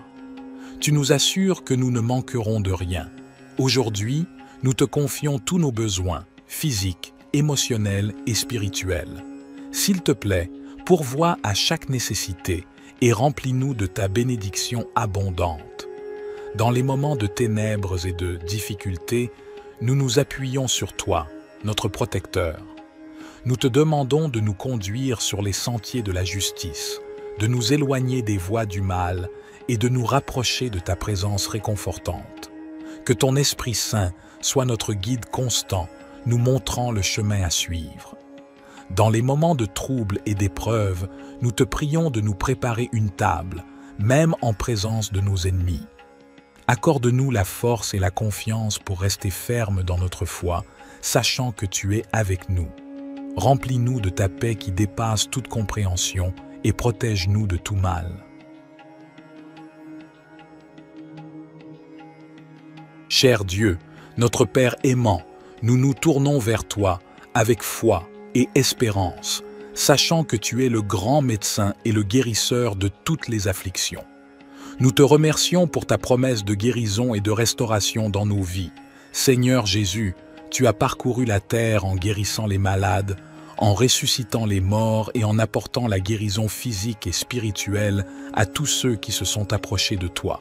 Tu nous assures que nous ne manquerons de rien. Aujourd'hui, nous te confions tous nos besoins, physiques, émotionnels et spirituels. S'il te plaît, pourvois à chaque nécessité et remplis-nous de ta bénédiction abondante. Dans les moments de ténèbres et de difficultés, nous nous appuyons sur toi, notre protecteur. Nous te demandons de nous conduire sur les sentiers de la justice, de nous éloigner des voies du mal et de nous rapprocher de ta présence réconfortante. Que ton Esprit Saint soit notre guide constant, nous montrant le chemin à suivre. Dans les moments de trouble et d'épreuve, nous te prions de nous préparer une table, même en présence de nos ennemis. Accorde-nous la force et la confiance pour rester fermes dans notre foi, sachant que tu es avec nous. Remplis-nous de ta paix qui dépasse toute compréhension et protège-nous de tout mal. Cher Dieu, notre Père aimant, nous nous tournons vers toi avec foi et espérance, sachant que tu es le grand médecin et le guérisseur de toutes les afflictions. Nous te remercions pour ta promesse de guérison et de restauration dans nos vies. Seigneur Jésus, tu as parcouru la terre en guérissant les malades, en ressuscitant les morts et en apportant la guérison physique et spirituelle à tous ceux qui se sont approchés de toi.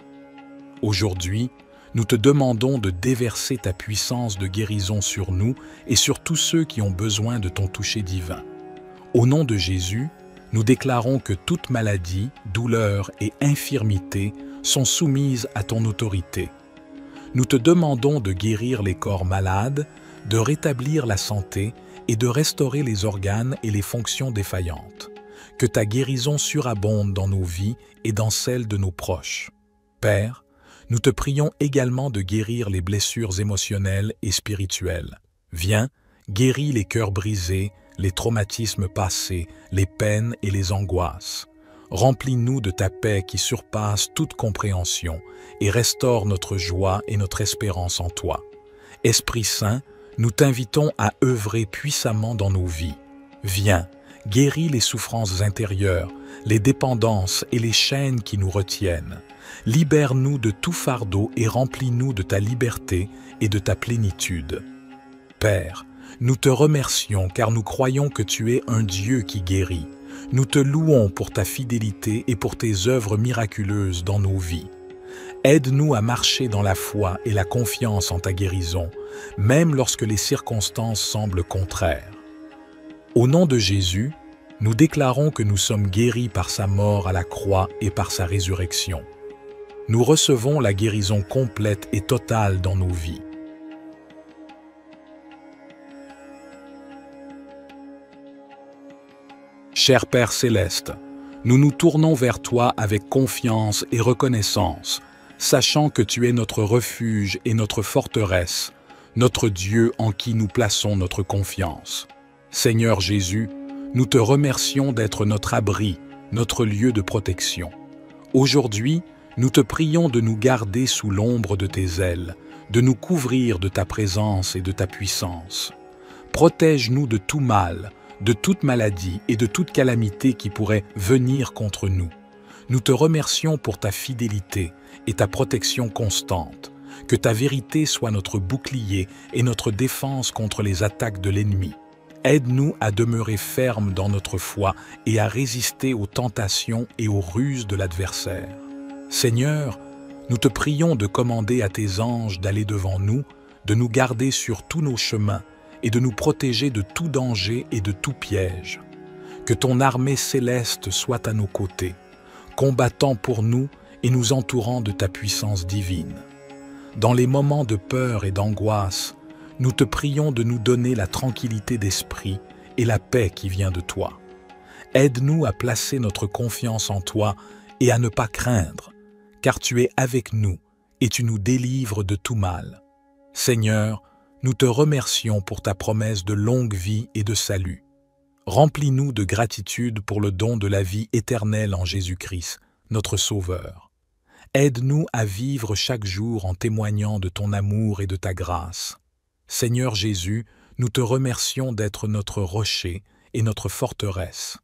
Aujourd'hui, nous te demandons de déverser ta puissance de guérison sur nous et sur tous ceux qui ont besoin de ton toucher divin. Au nom de Jésus, nous déclarons que toute maladie, douleur et infirmité sont soumises à ton autorité. Nous te demandons de guérir les corps malades, de rétablir la santé et de restaurer les organes et les fonctions défaillantes. Que ta guérison surabonde dans nos vies et dans celles de nos proches. Père, nous te prions également de guérir les blessures émotionnelles et spirituelles. Viens, guéris les cœurs brisés, les traumatismes passés, les peines et les angoisses. Remplis-nous de ta paix qui surpasse toute compréhension et restaure notre joie et notre espérance en toi. Esprit Saint, nous t'invitons à œuvrer puissamment dans nos vies. Viens, guéris les souffrances intérieures, les dépendances et les chaînes qui nous retiennent. Libère-nous de tout fardeau et remplis-nous de ta liberté et de ta plénitude. Père, nous te remercions car nous croyons que tu es un Dieu qui guérit. Nous te louons pour ta fidélité et pour tes œuvres miraculeuses dans nos vies. Aide-nous à marcher dans la foi et la confiance en ta guérison, même lorsque les circonstances semblent contraires. Au nom de Jésus, nous déclarons que nous sommes guéris par sa mort à la croix et par sa résurrection. Nous recevons la guérison complète et totale dans nos vies. Cher Père céleste, nous nous tournons vers toi avec confiance et reconnaissance, sachant que tu es notre refuge et notre forteresse, notre Dieu en qui nous plaçons notre confiance. Seigneur Jésus, nous te remercions d'être notre abri, notre lieu de protection. Aujourd'hui, nous te prions de nous garder sous l'ombre de tes ailes, de nous couvrir de ta présence et de ta puissance. Protège-nous de tout mal, de toute maladie et de toute calamité qui pourrait venir contre nous. Nous te remercions pour ta fidélité et ta protection constante. Que ta vérité soit notre bouclier et notre défense contre les attaques de l'ennemi. Aide-nous à demeurer fermes dans notre foi et à résister aux tentations et aux ruses de l'adversaire. Seigneur, nous te prions de commander à tes anges d'aller devant nous, de nous garder sur tous nos chemins et de nous protéger de tout danger et de tout piège. Que ton armée céleste soit à nos côtés. combattant pour nous et nous entourant de ta puissance divine. Dans les moments de peur et d'angoisse, nous te prions de nous donner la tranquillité d'esprit et la paix qui vient de toi. Aide-nous à placer notre confiance en toi et à ne pas craindre, car tu es avec nous et tu nous délivres de tout mal. Seigneur, nous te remercions pour ta promesse de longue vie et de salut. Remplis-nous de gratitude pour le don de la vie éternelle en Jésus-Christ, notre Sauveur. Aide-nous à vivre chaque jour en témoignant de ton amour et de ta grâce. Seigneur Jésus, nous te remercions d'être notre rocher et notre forteresse.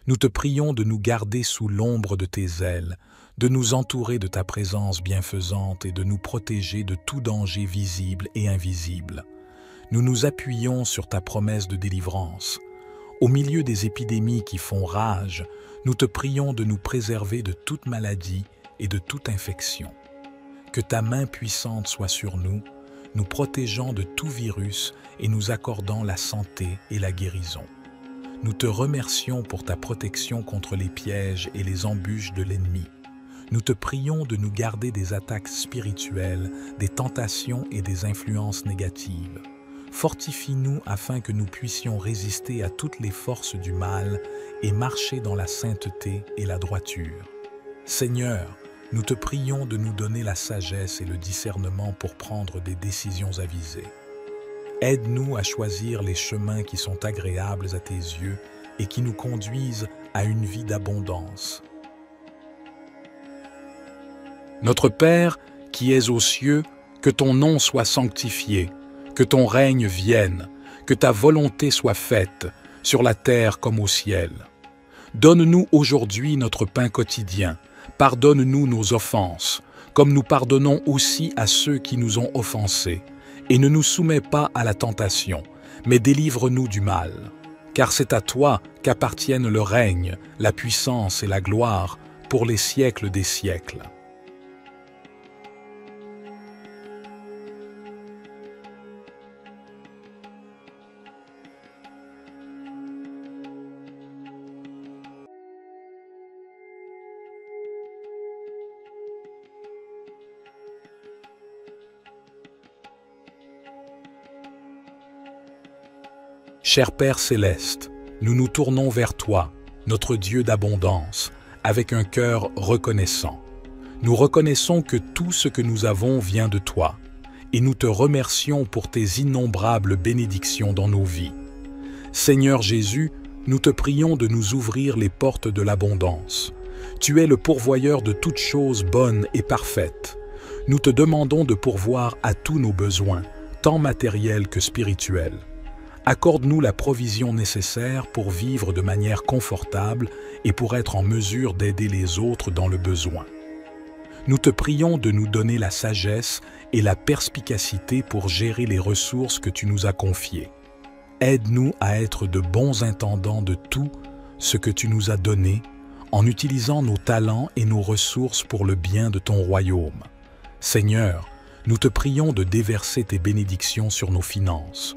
Nous te prions de nous garder sous l'ombre de tes ailes, de nous entourer de ta présence bienfaisante et de nous protéger de tout danger visible et invisible. Nous nous appuyons sur ta promesse de délivrance. Au milieu des épidémies qui font rage, nous te prions de nous préserver de toute maladie et de toute infection. Que ta main puissante soit sur nous, nous protégeant de tout virus et nous accordant la santé et la guérison. Nous te remercions pour ta protection contre les pièges et les embûches de l'ennemi. Nous te prions de nous garder des attaques spirituelles, des tentations et des influences négatives. Fortifie-nous afin que nous puissions résister à toutes les forces du mal et marcher dans la sainteté et la droiture. Seigneur, nous te prions de nous donner la sagesse et le discernement pour prendre des décisions avisées. Aide-nous à choisir les chemins qui sont agréables à tes yeux et qui nous conduisent à une vie d'abondance. Notre Père, qui es aux cieux, que ton nom soit sanctifié, que ton règne vienne, que ta volonté soit faite, sur la terre comme au ciel. Donne-nous aujourd'hui notre pain quotidien. Pardonne-nous nos offenses, comme nous pardonnons aussi à ceux qui nous ont offensés. Et ne nous soumets pas à la tentation, mais délivre-nous du mal. Car c'est à toi qu'appartiennent le règne, la puissance et la gloire pour les siècles des siècles. Cher Père céleste, nous nous tournons vers toi, notre Dieu d'abondance, avec un cœur reconnaissant. Nous reconnaissons que tout ce que nous avons vient de toi, et nous te remercions pour tes innombrables bénédictions dans nos vies. Seigneur Jésus, nous te prions de nous ouvrir les portes de l'abondance. Tu es le pourvoyeur de toutes choses bonnes et parfaites. Nous te demandons de pourvoir à tous nos besoins, tant matériels que spirituels. Accorde-nous la provision nécessaire pour vivre de manière confortable et pour être en mesure d'aider les autres dans le besoin. Nous te prions de nous donner la sagesse et la perspicacité pour gérer les ressources que tu nous as confiées. Aide-nous à être de bons intendants de tout ce que tu nous as donné, en utilisant nos talents et nos ressources pour le bien de ton royaume. Seigneur, nous te prions de déverser tes bénédictions sur nos finances.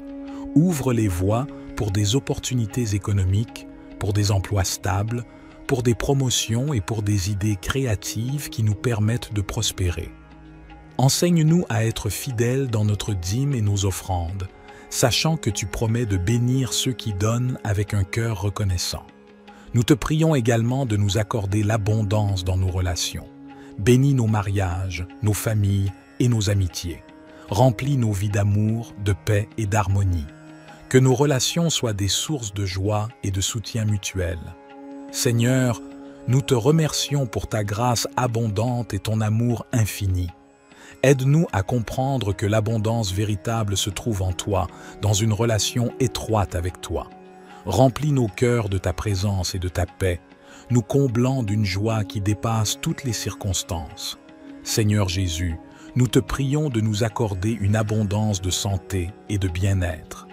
Ouvre les voies pour des opportunités économiques, pour des emplois stables, pour des promotions et pour des idées créatives qui nous permettent de prospérer. Enseigne-nous à être fidèles dans notre dîme et nos offrandes, sachant que tu promets de bénir ceux qui donnent avec un cœur reconnaissant. Nous te prions également de nous accorder l'abondance dans nos relations. Bénis nos mariages, nos familles et nos amitiés. Remplis nos vies d'amour, de paix et d'harmonie. Que nos relations soient des sources de joie et de soutien mutuel. Seigneur, nous te remercions pour ta grâce abondante et ton amour infini. Aide-nous à comprendre que l'abondance véritable se trouve en toi, dans une relation étroite avec toi. Remplis nos cœurs de ta présence et de ta paix, nous comblant d'une joie qui dépasse toutes les circonstances. Seigneur Jésus, nous te prions de nous accorder une abondance de santé et de bien-être.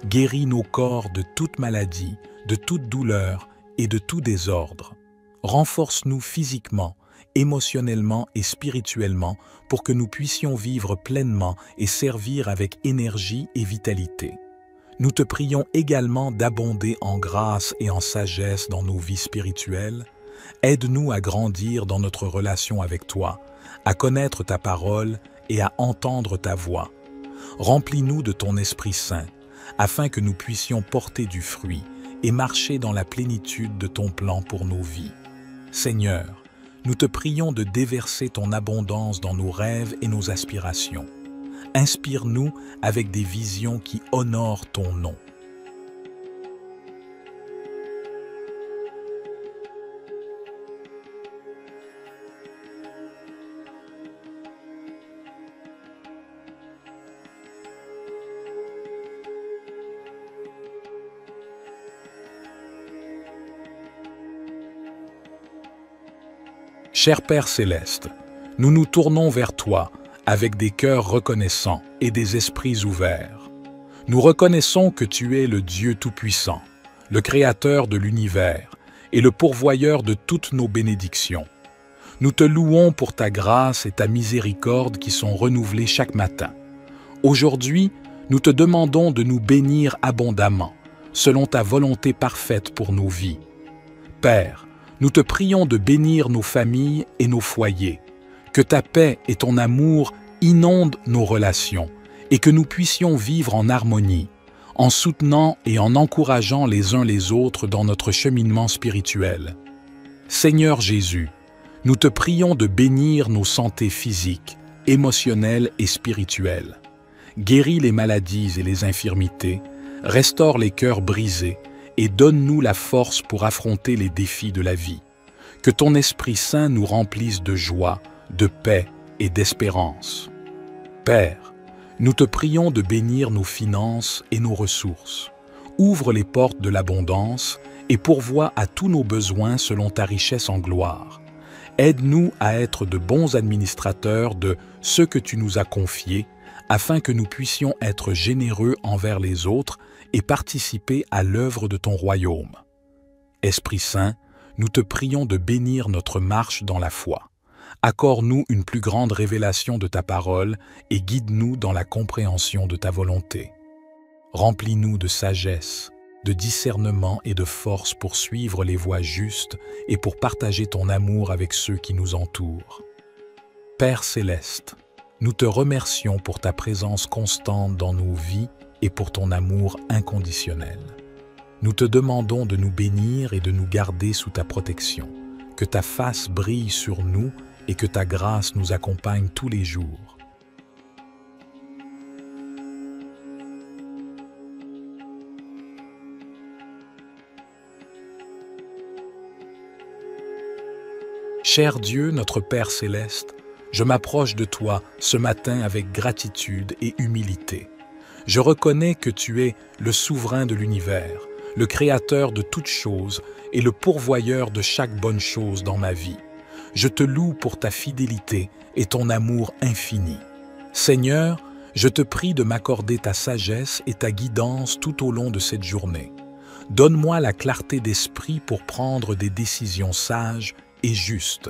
Guéris nos corps de toute maladie, de toute douleur et de tout désordre. Renforce-nous physiquement, émotionnellement et spirituellement pour que nous puissions vivre pleinement et servir avec énergie et vitalité. Nous te prions également d'abonder en grâce et en sagesse dans nos vies spirituelles, Aide-nous à grandir dans notre relation avec toi, à connaître ta parole et à entendre ta voix. Remplis-nous de ton Esprit Saint, afin que nous puissions porter du fruit et marcher dans la plénitude de ton plan pour nos vies. Seigneur, nous te prions de déverser ton abondance dans nos rêves et nos aspirations. Inspire-nous avec des visions qui honorent ton nom. Cher Père céleste, nous nous tournons vers toi avec des cœurs reconnaissants et des esprits ouverts. Nous reconnaissons que tu es le Dieu Tout-Puissant, le Créateur de l'univers et le pourvoyeur de toutes nos bénédictions. Nous te louons pour ta grâce et ta miséricorde qui sont renouvelées chaque matin. Aujourd'hui, nous te demandons de nous bénir abondamment, selon ta volonté parfaite pour nos vies. Père, nous te prions de bénir nos familles et nos foyers, que ta paix et ton amour inondent nos relations et que nous puissions vivre en harmonie, en soutenant et en encourageant les uns les autres dans notre cheminement spirituel. Seigneur Jésus, nous te prions de bénir nos santé physiques, émotionnelles et spirituelles. Guéris les maladies et les infirmités, restaure les cœurs brisés, et donne-nous la force pour affronter les défis de la vie. Que ton Esprit Saint nous remplisse de joie, de paix et d'espérance. Père, nous te prions de bénir nos finances et nos ressources. Ouvre les portes de l'abondance et pourvois à tous nos besoins selon ta richesse en gloire. Aide-nous à être de bons administrateurs de ce que tu nous as confié, afin que nous puissions être généreux envers les autres et participer à l'œuvre de ton royaume. Esprit Saint, nous te prions de bénir notre marche dans la foi. Accorde-nous une plus grande révélation de ta parole et guide-nous dans la compréhension de ta volonté. Remplis-nous de sagesse, de discernement et de force pour suivre les voies justes et pour partager ton amour avec ceux qui nous entourent. Père céleste, nous te remercions pour ta présence constante dans nos vies et pour ton amour inconditionnel. Nous te demandons de nous bénir et de nous garder sous ta protection, que ta face brille sur nous et que ta grâce nous accompagne tous les jours. Cher Dieu, notre Père céleste, je m'approche de toi ce matin avec gratitude et humilité. Je reconnais que tu es le souverain de l'univers, le créateur de toutes choses et le pourvoyeur de chaque bonne chose dans ma vie. Je te loue pour ta fidélité et ton amour infini. Seigneur, je te prie de m'accorder ta sagesse et ta guidance tout au long de cette journée. Donne-moi la clarté d'esprit pour prendre des décisions sages et justes.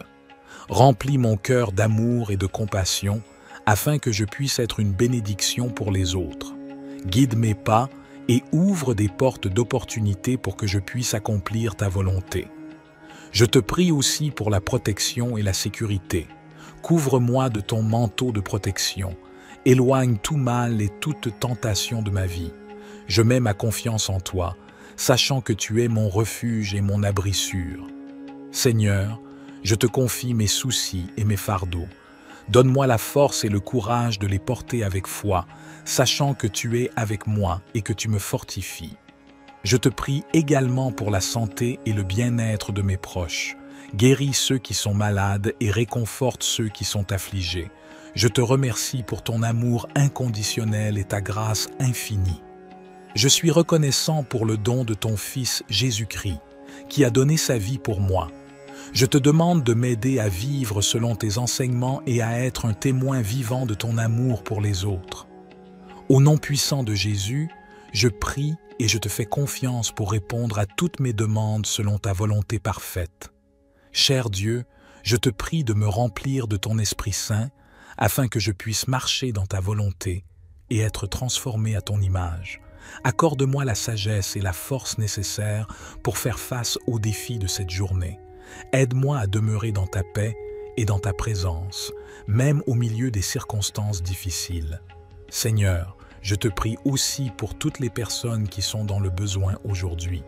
Remplis mon cœur d'amour et de compassion afin que je puisse être une bénédiction pour les autres. Guide mes pas et ouvre des portes d'opportunité pour que je puisse accomplir ta volonté. Je te prie aussi pour la protection et la sécurité. Couvre-moi de ton manteau de protection. Éloigne tout mal et toute tentation de ma vie. Je mets ma confiance en toi, sachant que tu es mon refuge et mon abri sûr. Seigneur, je te confie mes soucis et mes fardeaux. Donne-moi la force et le courage de les porter avec foi, sachant que tu es avec moi et que tu me fortifies. Je te prie également pour la santé et le bien-être de mes proches. Guéris ceux qui sont malades et réconforte ceux qui sont affligés. Je te remercie pour ton amour inconditionnel et ta grâce infinie. Je suis reconnaissant pour le don de ton Fils Jésus-Christ, qui a donné sa vie pour moi. Je te demande de m'aider à vivre selon tes enseignements et à être un témoin vivant de ton amour pour les autres. Au nom puissant de Jésus, je prie et je te fais confiance pour répondre à toutes mes demandes selon ta volonté parfaite. Cher Dieu, je te prie de me remplir de ton Esprit Saint afin que je puisse marcher dans ta volonté et être transformé à ton image. Accorde-moi la sagesse et la force nécessaires pour faire face aux défis de cette journée. Aide-moi à demeurer dans ta paix et dans ta présence, même au milieu des circonstances difficiles. Seigneur, je te prie aussi pour toutes les personnes qui sont dans le besoin aujourd'hui.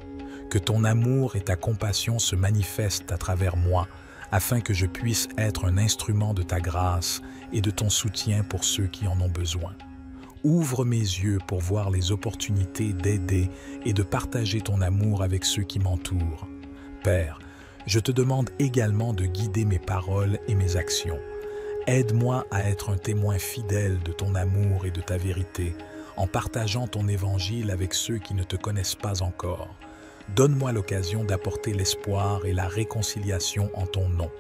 Que ton amour et ta compassion se manifestent à travers moi, afin que je puisse être un instrument de ta grâce et de ton soutien pour ceux qui en ont besoin. Ouvre mes yeux pour voir les opportunités d'aider et de partager ton amour avec ceux qui m'entourent. Père, je te demande également de guider mes paroles et mes actions. Aide-moi à être un témoin fidèle de ton amour et de ta vérité, en partageant ton évangile avec ceux qui ne te connaissent pas encore. Donne-moi l'occasion d'apporter l'espoir et la réconciliation en ton nom.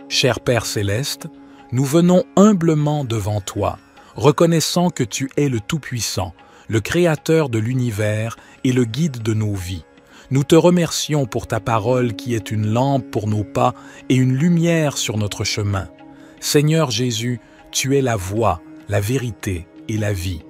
Cher Père céleste, nous venons humblement devant toi, reconnaissant que tu es le Tout-Puissant, le Créateur de l'univers et le guide de nos vies. Nous te remercions pour ta parole qui est une lampe pour nos pas et une lumière sur notre chemin. Seigneur Jésus, tu es la voie, la vérité et la vie.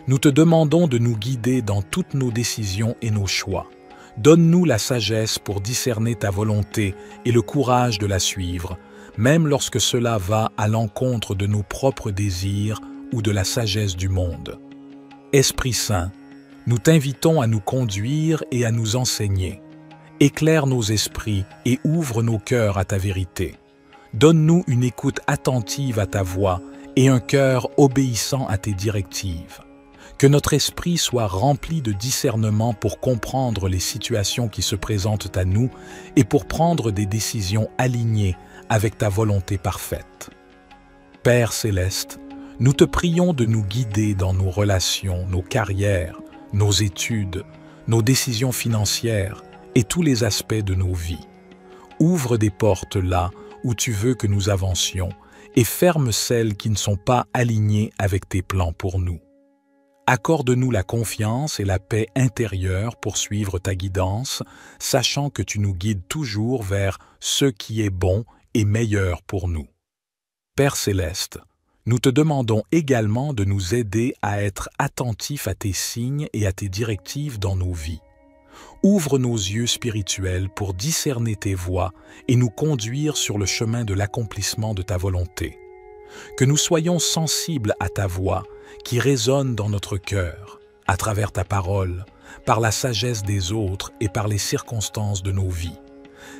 Nous te demandons de nous guider dans toutes nos décisions et nos choix. Donne-nous la sagesse pour discerner ta volonté et le courage de la suivre, même lorsque cela va à l'encontre de nos propres désirs ou de la sagesse du monde. Esprit Saint, nous t'invitons à nous conduire et à nous enseigner. Éclaire nos esprits et ouvre nos cœurs à ta vérité. Donne-nous une écoute attentive à ta voix et un cœur obéissant à tes directives. Que notre esprit soit rempli de discernement pour comprendre les situations qui se présentent à nous et pour prendre des décisions alignées avec ta volonté parfaite. Père céleste, nous te prions de nous guider dans nos relations, nos carrières, nos études, nos décisions financières et tous les aspects de nos vies. Ouvre des portes là où tu veux que nous avancions et ferme celles qui ne sont pas alignées avec tes plans pour nous. Accorde-nous la confiance et la paix intérieure pour suivre ta guidance, sachant que tu nous guides toujours vers ce qui est bon et meilleur pour nous. Père céleste, nous te demandons également de nous aider à être attentifs à tes signes et à tes directives dans nos vies. Ouvre nos yeux spirituels pour discerner tes voies et nous conduire sur le chemin de l'accomplissement de ta volonté. Que nous soyons sensibles à ta voix qui résonne dans notre cœur, à travers ta parole, par la sagesse des autres et par les circonstances de nos vies.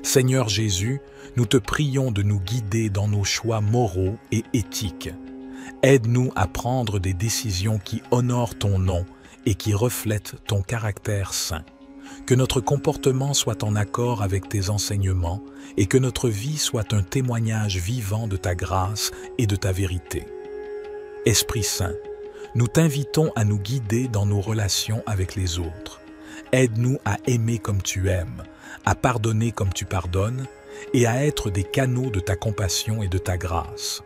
Seigneur Jésus, nous te prions de nous guider dans nos choix moraux et éthiques. Aide-nous à prendre des décisions qui honorent ton nom et qui reflètent ton caractère saint. Que notre comportement soit en accord avec tes enseignements et que notre vie soit un témoignage vivant de ta grâce et de ta vérité. Esprit Saint, nous t'invitons à nous guider dans nos relations avec les autres. Aide-nous à aimer comme tu aimes, à pardonner comme tu pardonnes et à être des canaux de ta compassion et de ta grâce.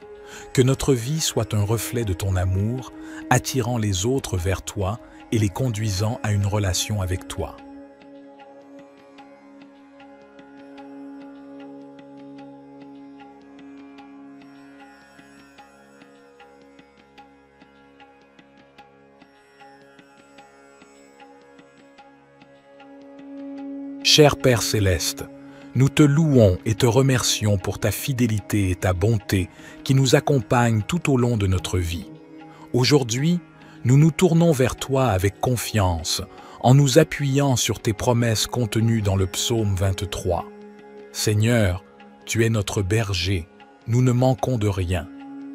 Que notre vie soit un reflet de ton amour, attirant les autres vers toi et les conduisant à une relation avec toi. Cher Père céleste, nous te louons et te remercions pour ta fidélité et ta bonté qui nous accompagnent tout au long de notre vie. Aujourd'hui, nous nous tournons vers toi avec confiance, en nous appuyant sur tes promesses contenues dans le psaume 23. Seigneur, tu es notre berger, nous ne manquons de rien.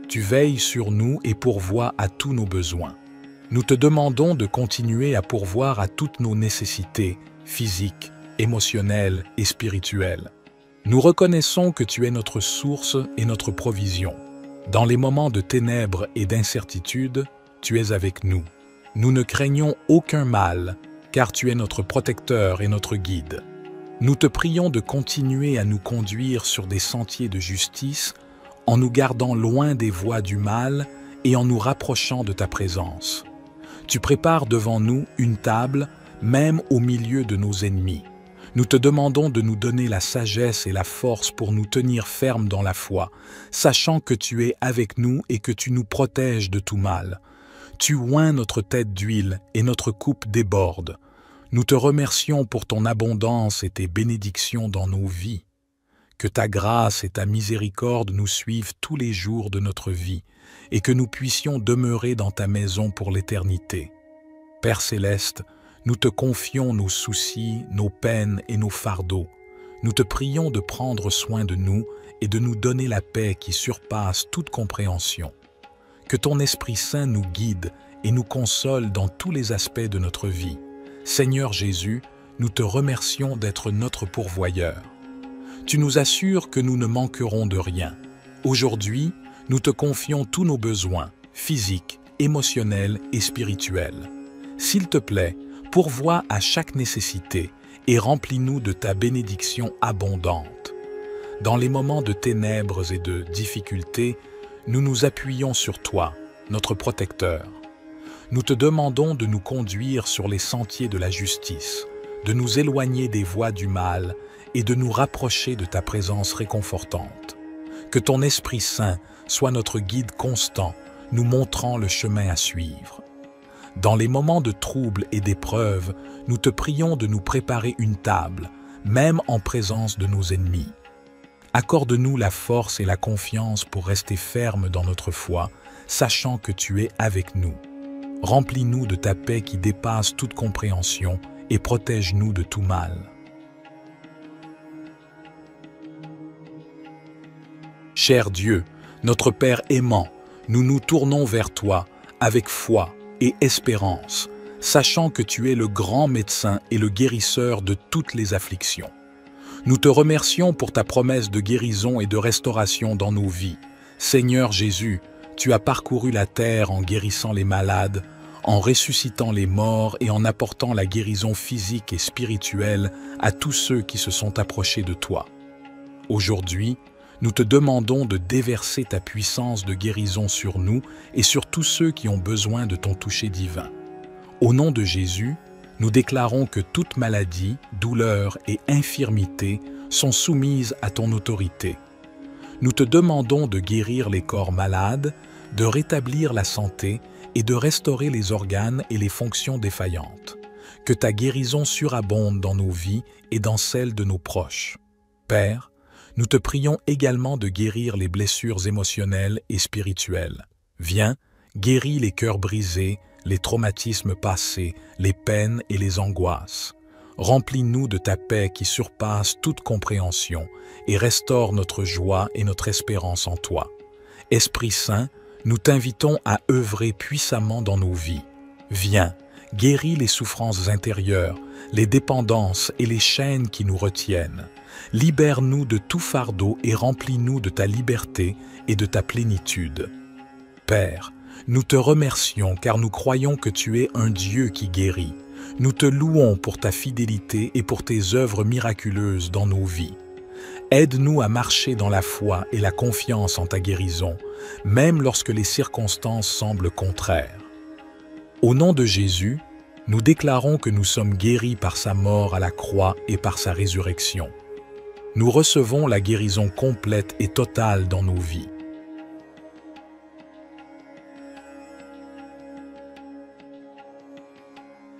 Tu veilles sur nous et pourvois à tous nos besoins. Nous te demandons de continuer à pourvoir à toutes nos nécessités physiques, émotionnelle et spirituelle. Nous reconnaissons que tu es notre source et notre provision. Dans les moments de ténèbres et d'incertitude, tu es avec nous. Nous ne craignons aucun mal, car tu es notre protecteur et notre guide. Nous te prions de continuer à nous conduire sur des sentiers de justice, en nous gardant loin des voies du mal et en nous rapprochant de ta présence. Tu prépares devant nous une table, même au milieu de nos ennemis. Nous te demandons de nous donner la sagesse et la force pour nous tenir fermes dans la foi, sachant que tu es avec nous et que tu nous protèges de tout mal. Tu oins notre tête d'huile et notre coupe déborde. Nous te remercions pour ton abondance et tes bénédictions dans nos vies. Que ta grâce et ta miséricorde nous suivent tous les jours de notre vie et que nous puissions demeurer dans ta maison pour l'éternité. Père céleste, nous te confions nos soucis, nos peines et nos fardeaux. Nous te prions de prendre soin de nous et de nous donner la paix qui surpasse toute compréhension. Que ton Esprit Saint nous guide et nous console dans tous les aspects de notre vie. Seigneur Jésus, nous te remercions d'être notre pourvoyeur. Tu nous assures que nous ne manquerons de rien. Aujourd'hui, nous te confions tous nos besoins, physiques, émotionnels et spirituels. S'il te plaît, pourvois à chaque nécessité et remplis-nous de ta bénédiction abondante. Dans les moments de ténèbres et de difficultés, nous nous appuyons sur toi, notre protecteur. Nous te demandons de nous conduire sur les sentiers de la justice, de nous éloigner des voies du mal et de nous rapprocher de ta présence réconfortante. Que ton Esprit Saint soit notre guide constant, nous montrant le chemin à suivre. Dans les moments de trouble et d'épreuve, nous te prions de nous préparer une table, même en présence de nos ennemis. Accorde-nous la force et la confiance pour rester fermes dans notre foi, sachant que tu es avec nous. Remplis-nous de ta paix qui dépasse toute compréhension et protège-nous de tout mal. Cher Dieu, notre Père aimant, nous nous tournons vers toi avec foi et espérance, sachant que tu es le grand médecin et le guérisseur de toutes les afflictions. Nous te remercions pour ta promesse de guérison et de restauration dans nos vies. Seigneur Jésus, tu as parcouru la terre en guérissant les malades, en ressuscitant les morts et en apportant la guérison physique et spirituelle à tous ceux qui se sont approchés de toi. Aujourd'hui, nous te demandons de déverser ta puissance de guérison sur nous et sur tous ceux qui ont besoin de ton toucher divin. Au nom de Jésus, nous déclarons que toute maladie, douleur et infirmité sont soumises à ton autorité. Nous te demandons de guérir les corps malades, de rétablir la santé et de restaurer les organes et les fonctions défaillantes. Que ta guérison surabonde dans nos vies et dans celles de nos proches. Père, nous te prions également de guérir les blessures émotionnelles et spirituelles. Viens, guéris les cœurs brisés, les traumatismes passés, les peines et les angoisses. Remplis-nous de ta paix qui surpasse toute compréhension et restaure notre joie et notre espérance en toi. Esprit Saint, nous t'invitons à œuvrer puissamment dans nos vies. Viens, guéris les souffrances intérieures, les dépendances et les chaînes qui nous retiennent. Libère-nous de tout fardeau et remplis-nous de ta liberté et de ta plénitude. Père, nous te remercions car nous croyons que tu es un Dieu qui guérit. Nous te louons pour ta fidélité et pour tes œuvres miraculeuses dans nos vies. Aide-nous à marcher dans la foi et la confiance en ta guérison, même lorsque les circonstances semblent contraires. Au nom de Jésus, nous déclarons que nous sommes guéris par sa mort à la croix et par sa résurrection. Nous recevons la guérison complète et totale dans nos vies.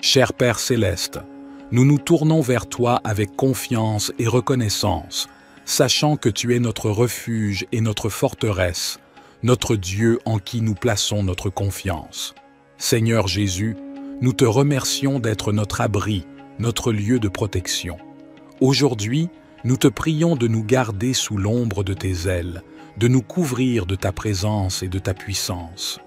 Cher Père céleste, nous nous tournons vers toi avec confiance et reconnaissance, sachant que tu es notre refuge et notre forteresse, notre Dieu en qui nous plaçons notre confiance. Seigneur Jésus, nous te remercions d'être notre abri, notre lieu de protection. Aujourd'hui, nous te prions de nous garder sous l'ombre de tes ailes, de nous couvrir de ta présence et de ta puissance.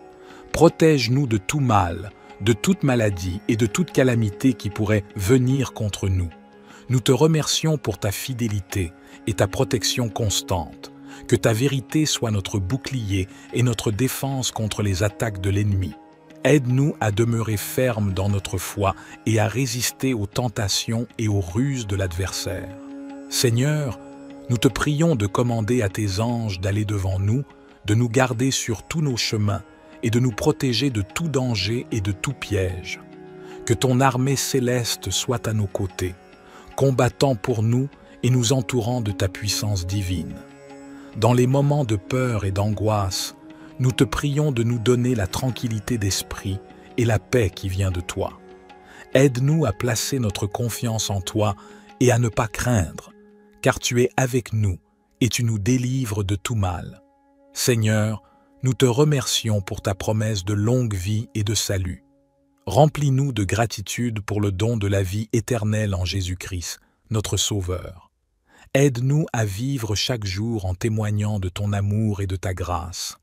Protège-nous de tout mal, de toute maladie et de toute calamité qui pourrait venir contre nous. Nous te remercions pour ta fidélité et ta protection constante. Que ta vérité soit notre bouclier et notre défense contre les attaques de l'ennemi. Aide-nous à demeurer fermes dans notre foi et à résister aux tentations et aux ruses de l'adversaire. Seigneur, nous te prions de commander à tes anges d'aller devant nous, de nous garder sur tous nos chemins et de nous protéger de tout danger et de tout piège. Que ton armée céleste soit à nos côtés. combattant pour nous et nous entourant de ta puissance divine. Dans les moments de peur et d'angoisse, nous te prions de nous donner la tranquillité d'esprit et la paix qui vient de toi. Aide-nous à placer notre confiance en toi et à ne pas craindre, car tu es avec nous et tu nous délivres de tout mal. Seigneur, nous te remercions pour ta promesse de longue vie et de salut. Remplis-nous de gratitude pour le don de la vie éternelle en Jésus-Christ, notre Sauveur. Aide-nous à vivre chaque jour en témoignant de ton amour et de ta grâce.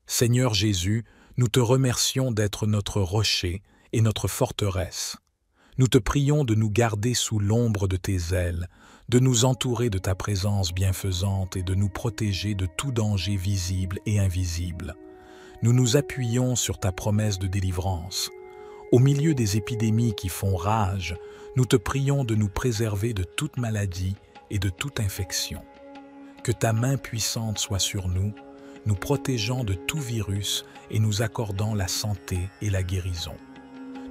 Seigneur Jésus, nous te remercions d'être notre rocher et notre forteresse. Nous te prions de nous garder sous l'ombre de tes ailes, de nous entourer de ta présence bienfaisante et de nous protéger de tout danger visible et invisible. Nous nous appuyons sur ta promesse de délivrance. Au milieu des épidémies qui font rage, nous te prions de nous préserver de toute maladie et de toute infection. Que ta main puissante soit sur nous, nous protégeant de tout virus et nous accordant la santé et la guérison.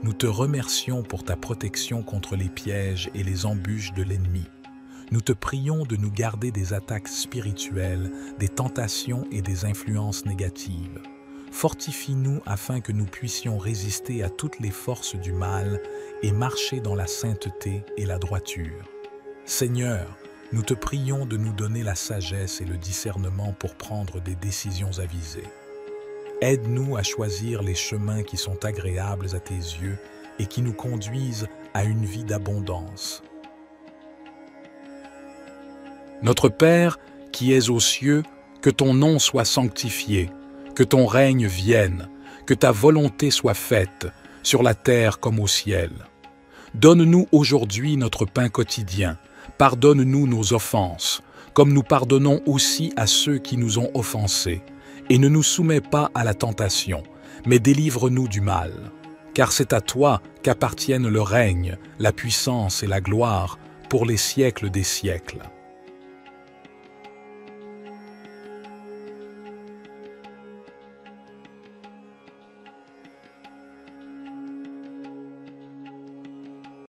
Nous te remercions pour ta protection contre les pièges et les embûches de l'ennemi. Nous te prions de nous garder des attaques spirituelles, des tentations et des influences négatives. Fortifie-nous afin que nous puissions résister à toutes les forces du mal et marcher dans la sainteté et la droiture. Seigneur, nous te prions de nous donner la sagesse et le discernement pour prendre des décisions avisées. Aide-nous à choisir les chemins qui sont agréables à tes yeux et qui nous conduisent à une vie d'abondance. Notre Père, qui es aux cieux, que ton nom soit sanctifié, que ton règne vienne, que ta volonté soit faite, sur la terre comme au ciel. Donne-nous aujourd'hui notre pain quotidien. Pardonne-nous nos offenses, comme nous pardonnons aussi à ceux qui nous ont offensés. Et ne nous soumets pas à la tentation, mais délivre-nous du mal. Car c'est à toi qu'appartiennent le règne, la puissance et la gloire pour les siècles des siècles.